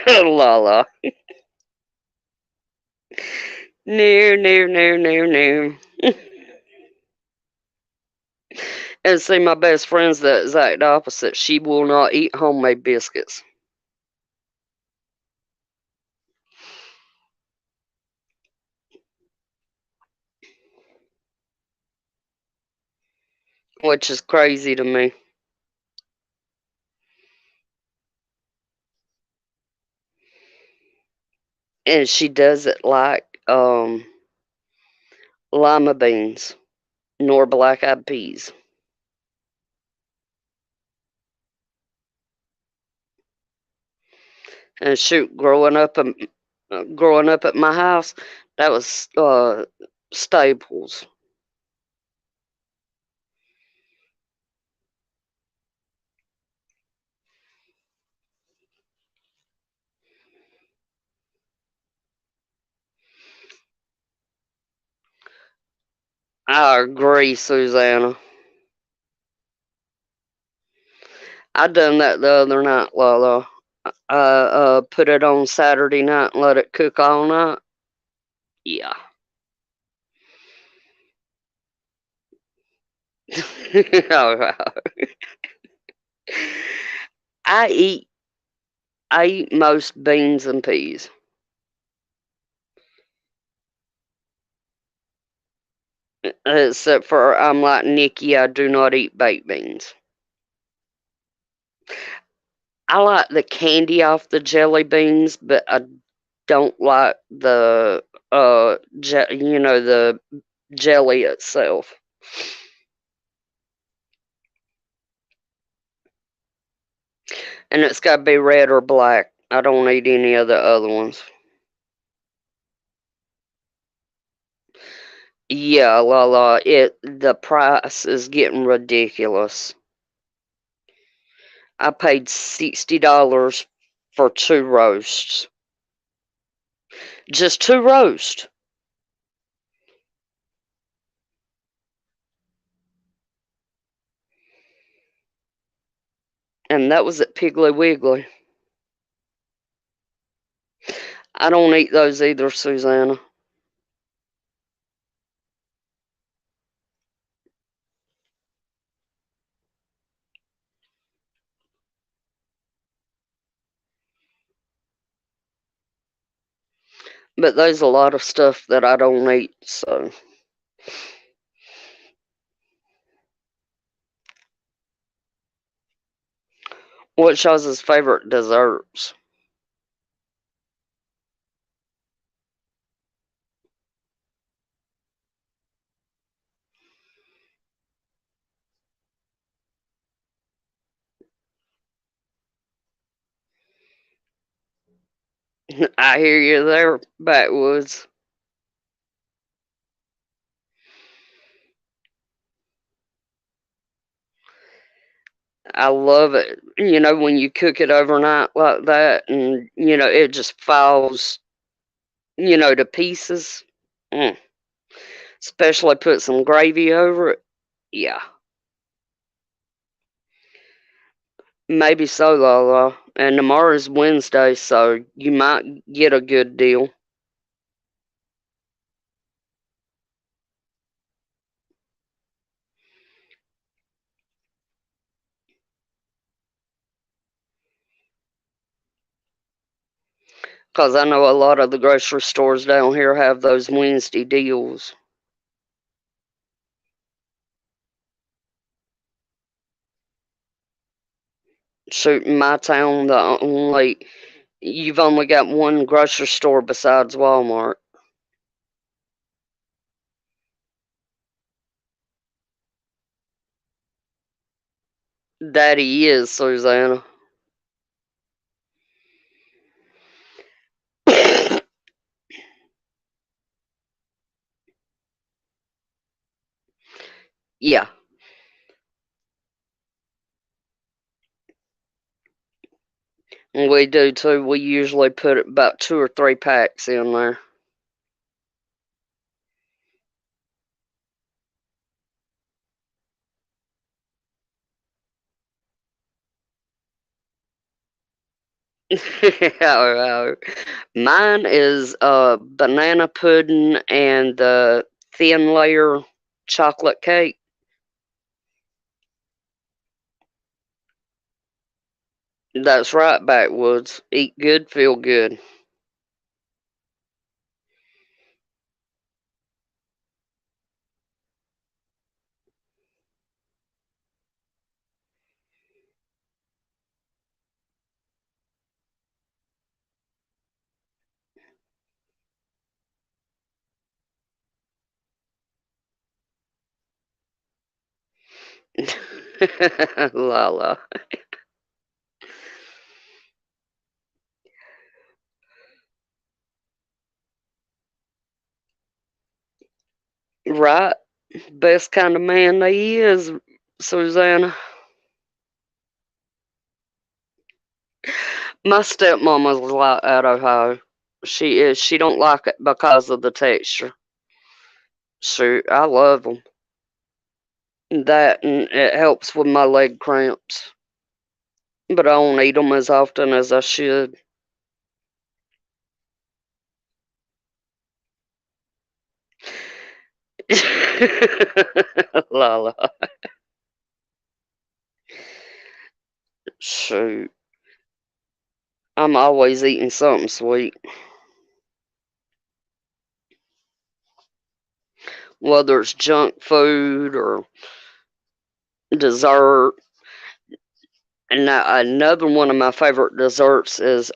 Lala. No, no, no, no, no. And see, my best friend's the exact opposite. She will not eat homemade biscuits. Which is crazy to me. And she does it like lima beans nor black eyed peas. And shoot, growing up at my house, that was staples. I agree, Susanna. I done that the other night, Lala. Put it on Saturday night and let it cook all night. Yeah. I eat I eat most beans and peas. Except for I'm like Nikki, I do not eat baked beans. I like the candy off the jelly beans, but I don't like the jelly itself. And it's got to be red or black. I don't eat any of the other ones. Yeah, the price is getting ridiculous. I paid $60 for two roasts. Just two roasts. And that was at Piggly Wiggly. I don't eat those either, Susanna. But there's a lot of stuff that I don't eat, so. What's y'all's favorite desserts? I hear you there, backwoods. I love it. When you cook it overnight like that and, it just falls, to pieces. Mm. Especially put some gravy over it. Yeah. Maybe so, Lala. And tomorrow's Wednesday, so you might get a good deal. Because I know a lot of the grocery stores down here have those Wednesday deals. Shoot, in my town, you've only got one grocery store besides Walmart. Daddy is, Susanna. Yeah, we do too. We usually put about 2 or 3 packs in there. Mine is banana pudding and the thin layer chocolate cake. That's right, backwoods. Eat good, feel good. La la. Right. Best kind of man they is, Susanna. My stepmama's like that, Ohio. She is. She don't like it because of the texture. Shoot, I love them. That and it helps with my leg cramps. But I don't eat them as often as I should. La la. Shoot. I'm always eating something sweet. Whether it's junk food or dessert. And now another one of my favorite desserts is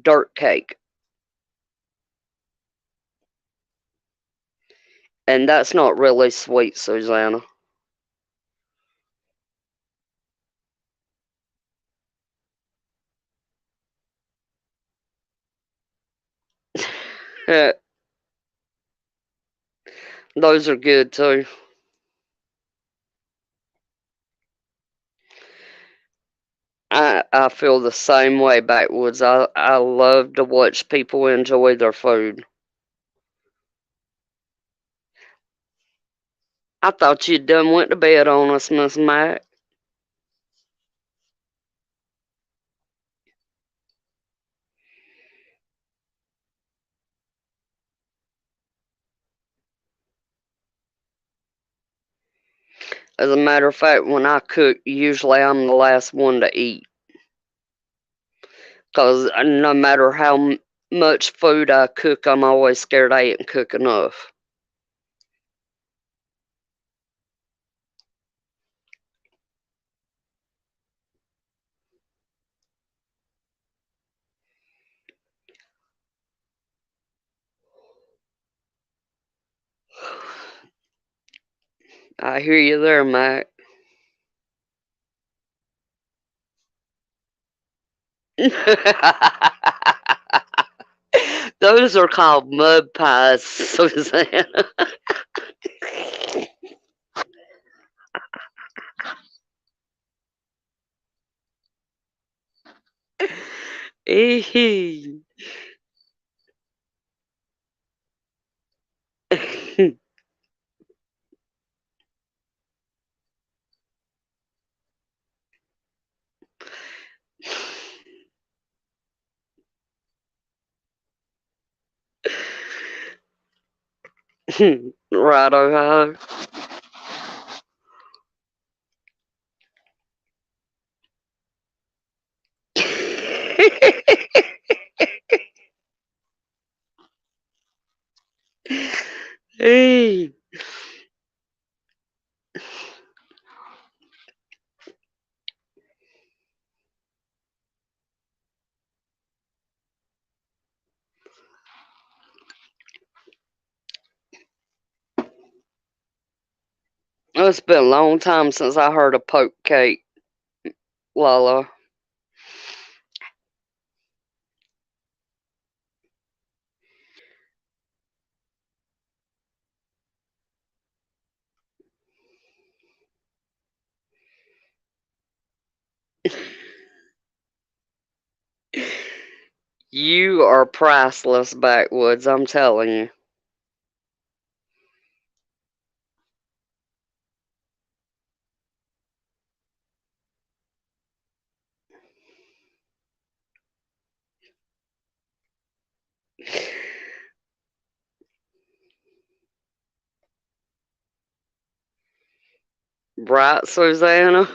dirt cake. And that's not really sweet, Susanna. Those are good too. I feel the same way, backwoods. I love to watch people enjoy their food. I thought you'd done went to bed on us, Miss Mac. As a matter of fact, when I cook, usually I'm the last one to eat. Because no matter how much food I cook, I'm always scared I ain't cook enough. I hear you there, Mac. Those are called mud pies, Susanna. Right, Ohio. Hey, it's been a long time since I heard a poke cake, Lala. You are priceless, backwoods, I'm telling you. Right, Susanna?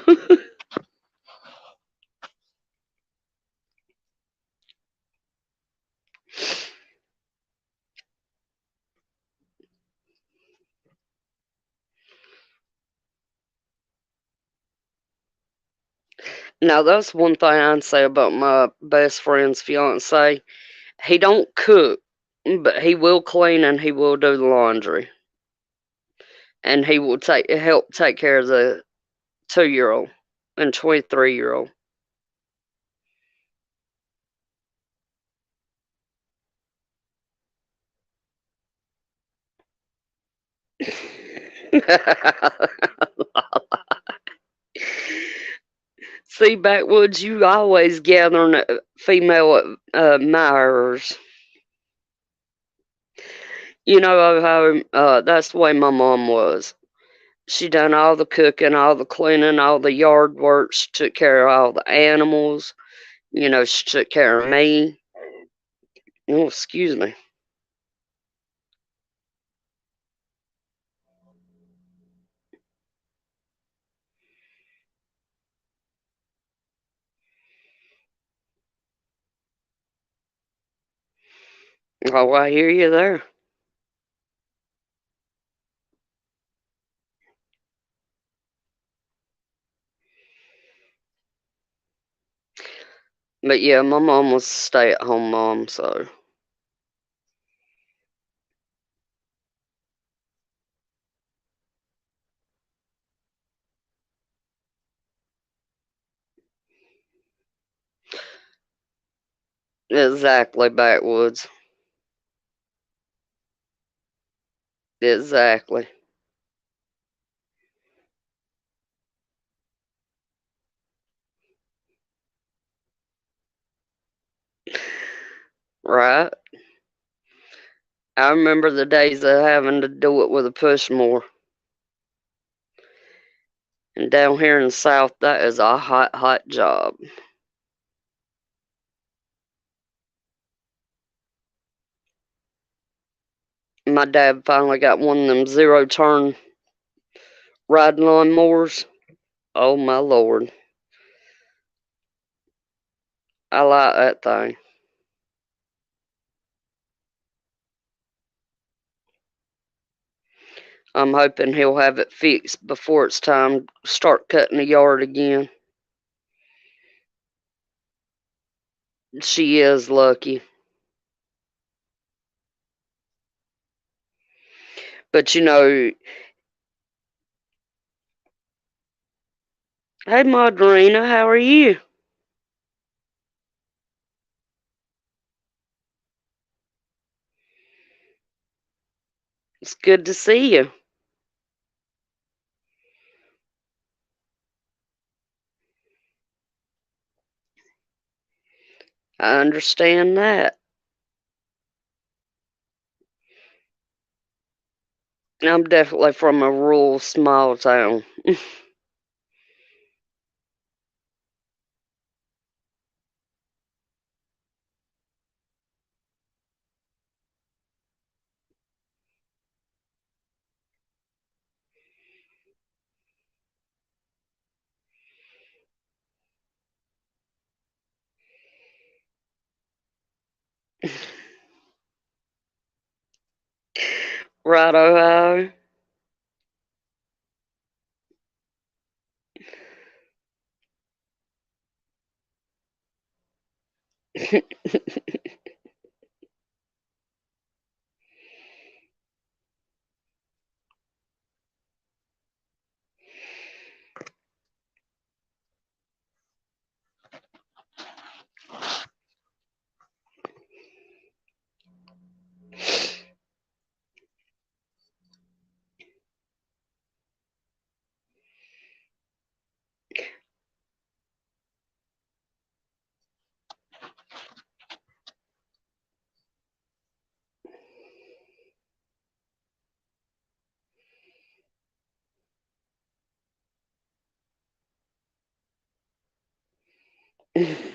Now that's one thing I'd say about my best friend's fiance. He don't cook, but he will clean and he will do the laundry. And he will help take care of the 2-year old and 23-year-old. See, backwoods, you always gathering female admirers. You know how that's the way my mom was. She done all the cooking, all the cleaning, all the yard work. She took care of all the animals. She took care of me. Oh, excuse me. Oh, I hear you there. But yeah, my mom was a stay-at-home mom, so exactly, backwoods. Exactly. Right. I remember the days of having to do it with a push more. And down here in the South, that is a hot, hot job. My dad finally got one of them zero-turn riding lawnmowers. Oh my lord. I like that thing. I'm hoping he'll have it fixed before it's time to start cutting the yard again. She is lucky. But hey Madrina, how are you? It's good to see you. I understand that. I'm definitely from a rural small town. Right, Ohio.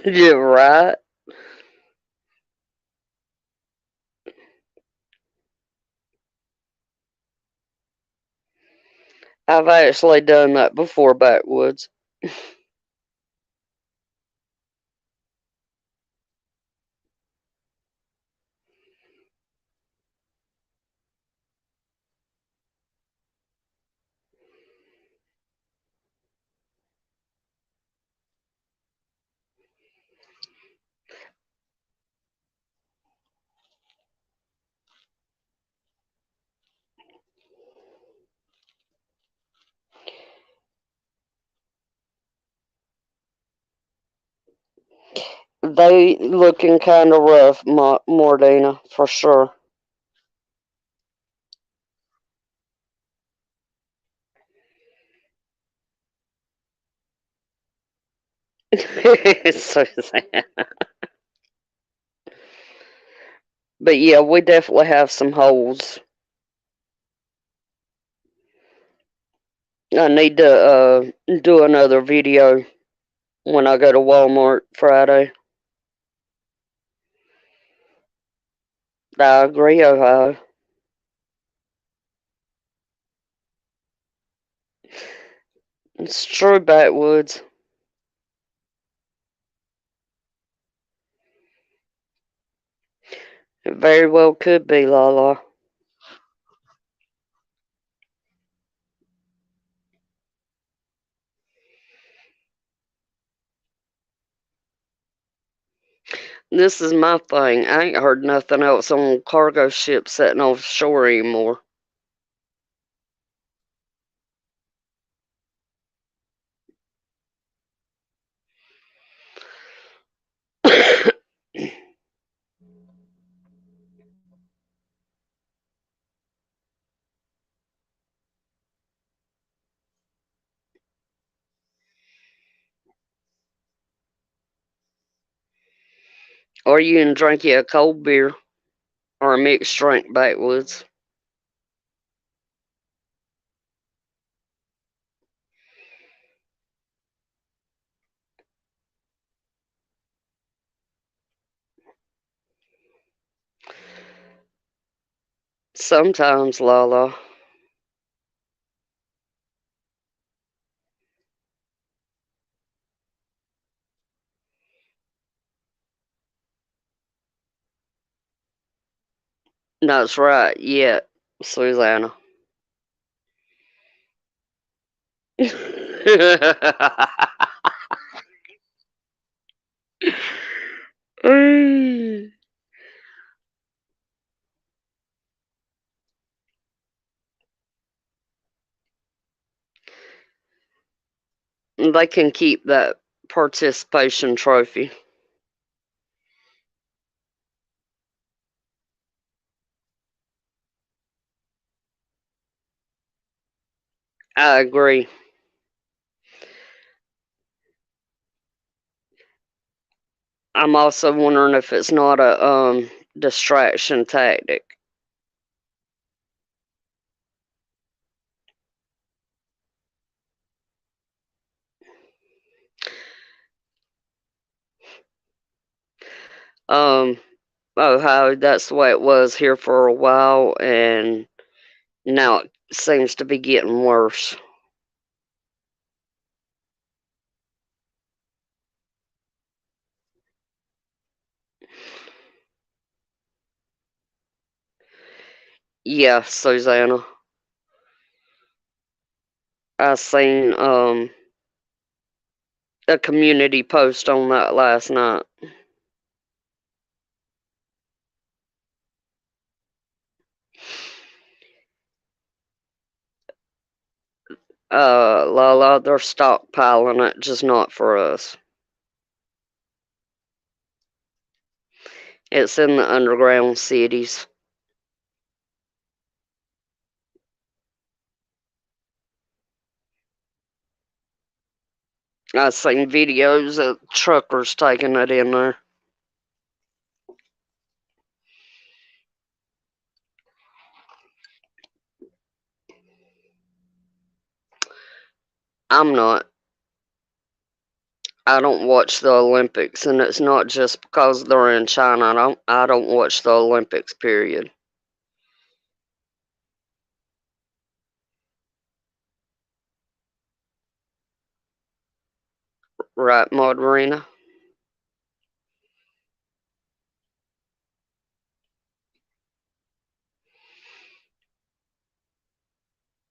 You're right. I've actually done that before, backwoods. They looking kind of rough, Mordina, for sure. So sad. But yeah, we definitely have some holes. I need to do another video when I go to Walmart Friday. I agree, Ohio. It's true, backwoods. It very well could be, Lala. This is my thing. I ain't heard nothing else on cargo ships sitting offshore anymore. Or you can drink you a cold beer or a mixed drink, backwoods. Sometimes, Lala. That's right, yeah, Susanna. They can keep that participation trophy. I agree. I'm also wondering if it's not a distraction tactic. Um, Ohio, that's the way it was here for a while, and now it seems to be getting worse. Yeah, Susanna. I seen a community post on that last night. Lala, they're stockpiling it, just not for us. It's in the underground cities. I've seen videos of truckers taking it in there. I'm not. I don't watch the Olympics, and it's not just because they're in China. I don't watch the Olympics, period. Right, Marina?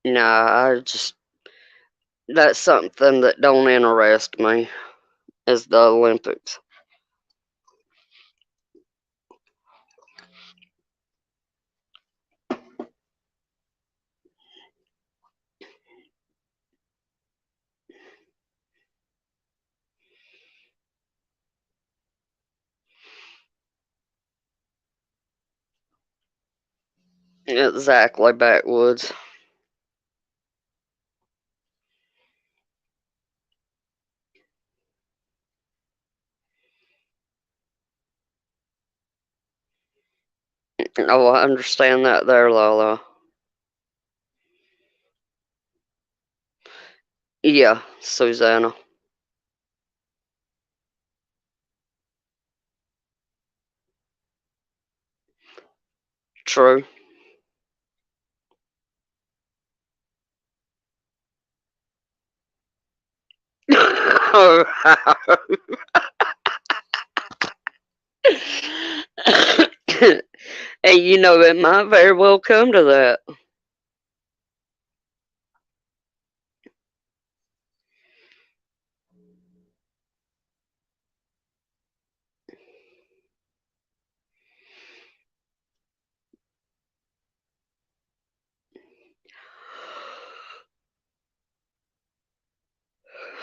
Nah, that's something that don't interest me, is the Olympics. Exactly, backwoods. Oh, I understand that there, Lala. Yeah, Susanna. True. And you know, it might very well come to that.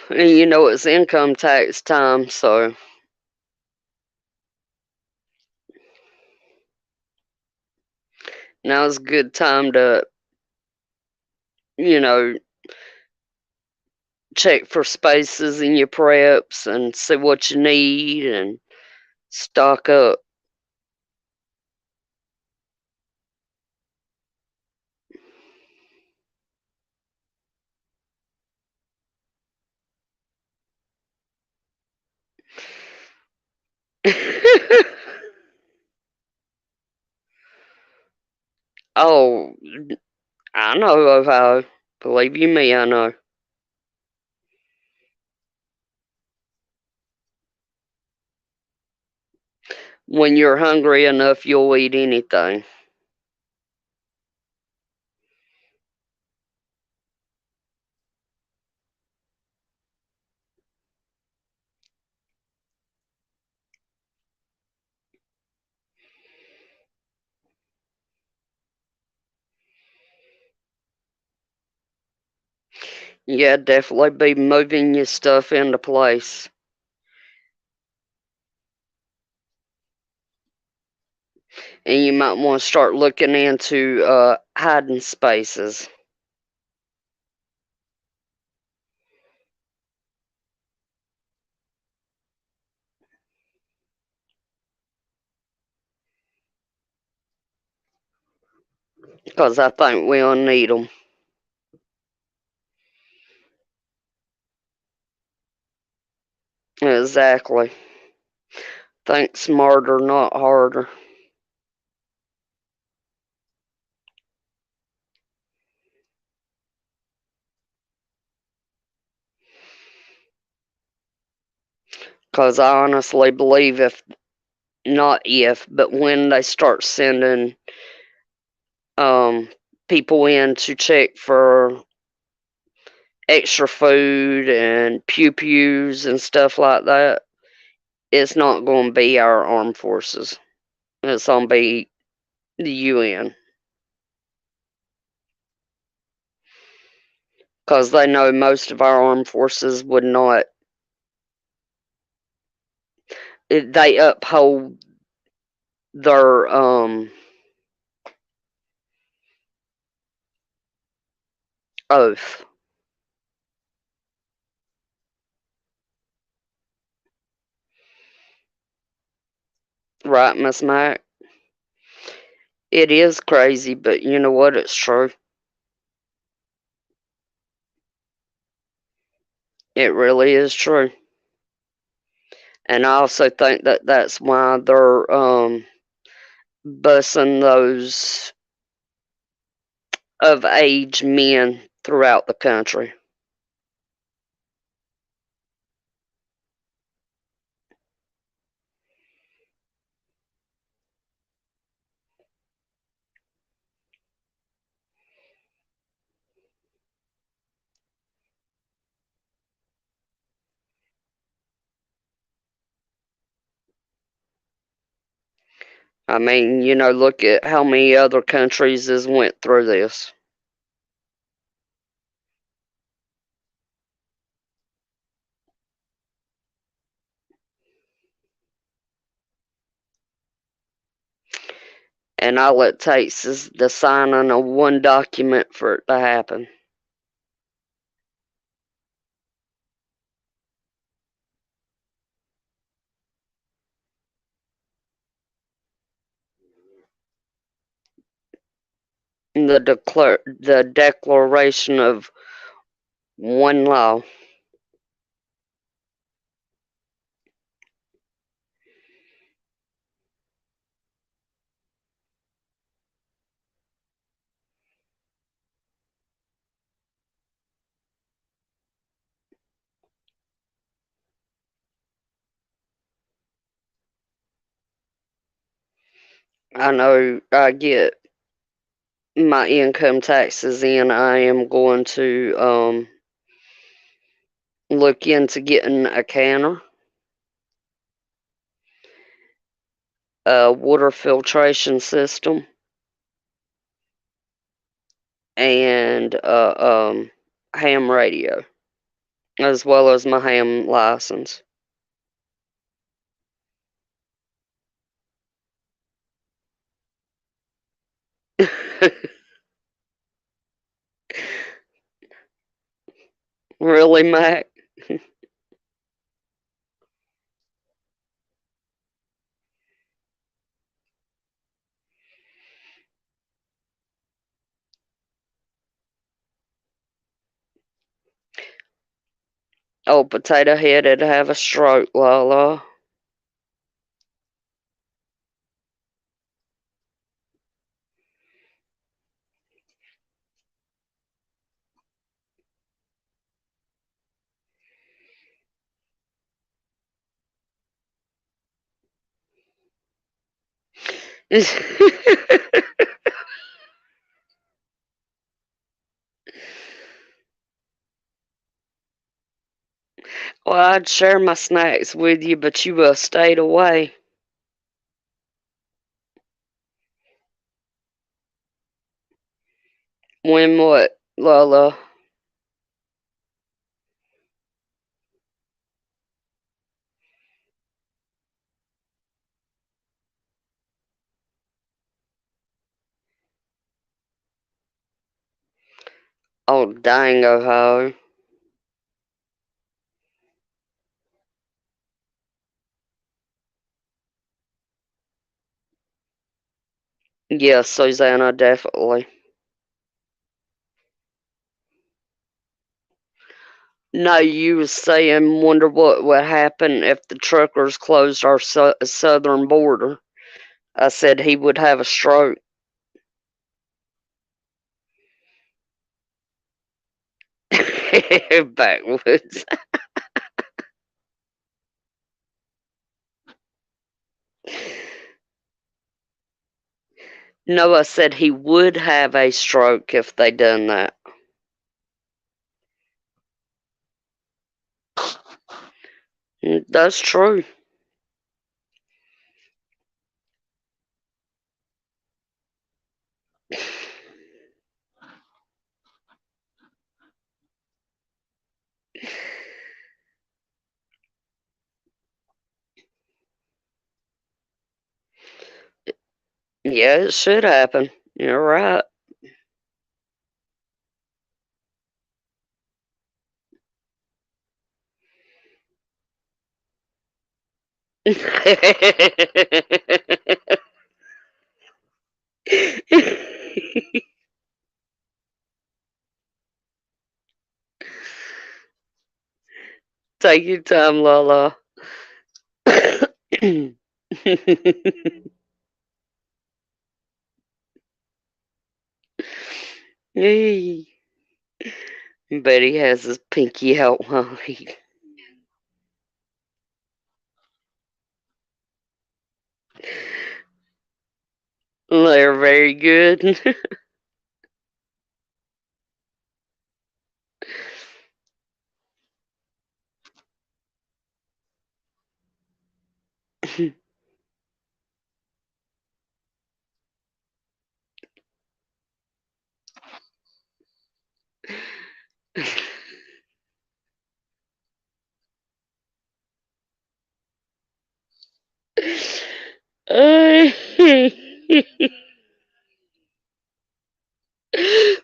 And you know, it's income tax time, so now's a good time to, you know, check for spaces in your preps and see what you need and stock up. Oh, I know, Ohio. Believe you me, I know. When you're hungry enough, you'll eat anything. Yeah, definitely be moving your stuff into place. And you might want to start looking into hiding spaces. Because I think we'll need them. Exactly. Think smarter, not harder. Because I honestly believe if, not if, but when they start sending um, people in to check for extra food and pew pews and stuff like that, it's not going to be our armed forces. It's going to be the UN. Because they know most of our armed forces would not, they uphold their oath. Right, Miss Mac? It is crazy, but you know what? It's true. It really is true. And I also think that that's why they're busing those of age men throughout the country. I mean, look at how many other countries has went through this. And all it takes is the signing of one document for it to happen. The declaration of one law. I know I get my income taxes in. I am going to look into getting a canner, a water filtration system, and a ham radio, as well as my ham license. Really, Mac? Old potato head'd have a stroke, Lala. Well, I'd share my snacks with you, but you stayed away. When what, Lala? Oh, dang, ho. Yes, Susanna, definitely. No, you was saying, wonder what would happen if the truckers closed our southern border. I said he would have a stroke. Backwoods. No, I said he would have a stroke if they done that. That's true. Yeah, it should happen. You're right. Take your time, Lala. Hey. But he has his pinky out while he. They're very good.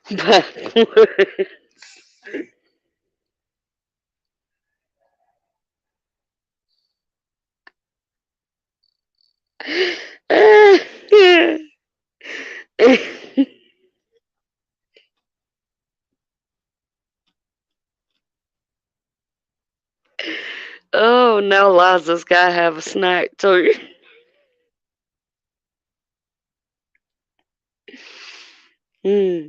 Backwards. Oh, now Liza's gotta have a snack too. Hmm.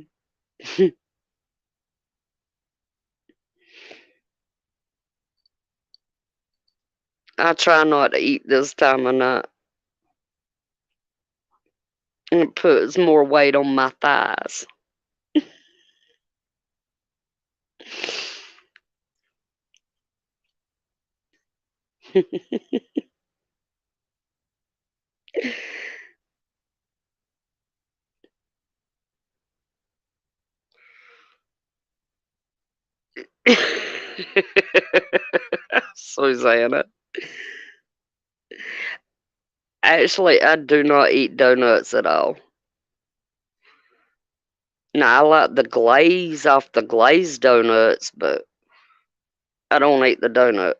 I try not to eat this time of night. It puts more weight on my thighs. Susanna. Actually, I do not eat donuts at all. Now, I like the glaze off the glazed donuts, but I don't eat the donut.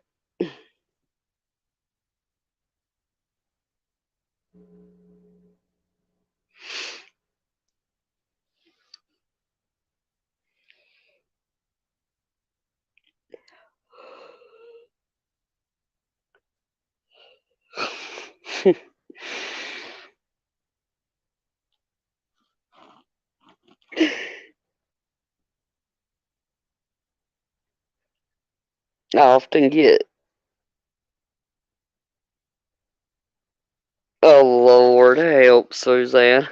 I often get, oh Lord, help, Suzanne.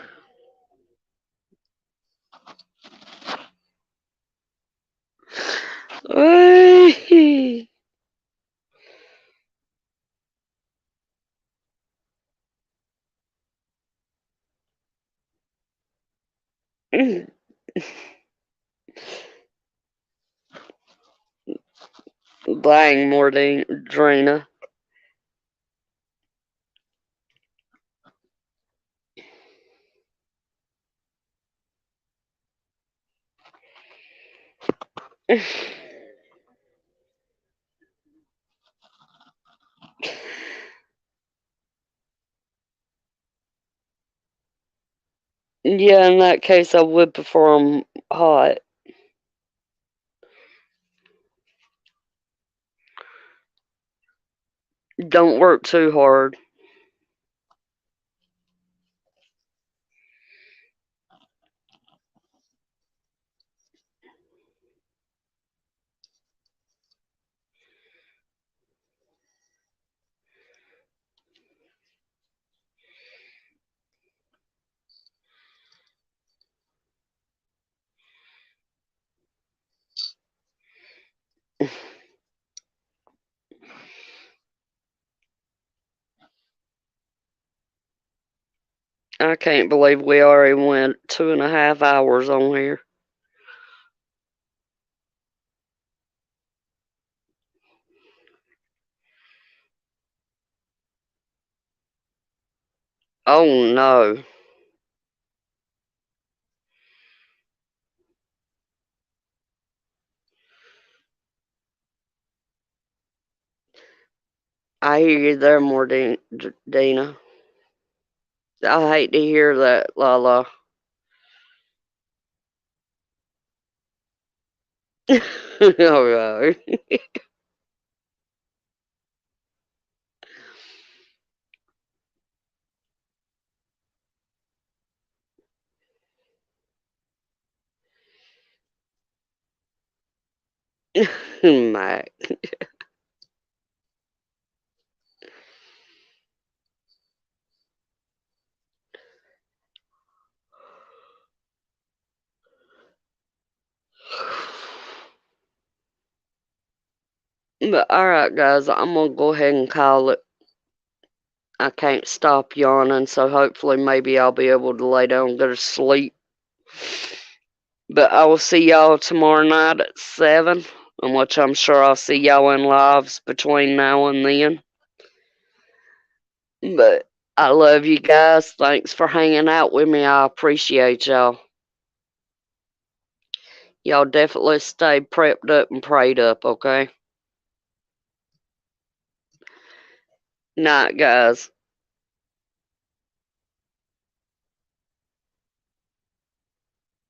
Dang, Mordrina. Yeah, in that case, I would prefer 'em hot. Don't work too hard. I can't believe we already went 2.5 hours on here. Oh no. I hear you there, Dina. I hate to hear that, Lala. Oh no. Mac. But alright, guys, I'm gonna go ahead and call it. I can't stop yawning, so hopefully maybe I'll be able to lay down and go to sleep. But I will see y'all tomorrow night at 7, in which I'm sure I'll see y'all in lives between now and then. But I love you guys. Thanks for hanging out with me. I appreciate y'all. Y'all definitely stay prepped up and prayed up, okay? Night, guys.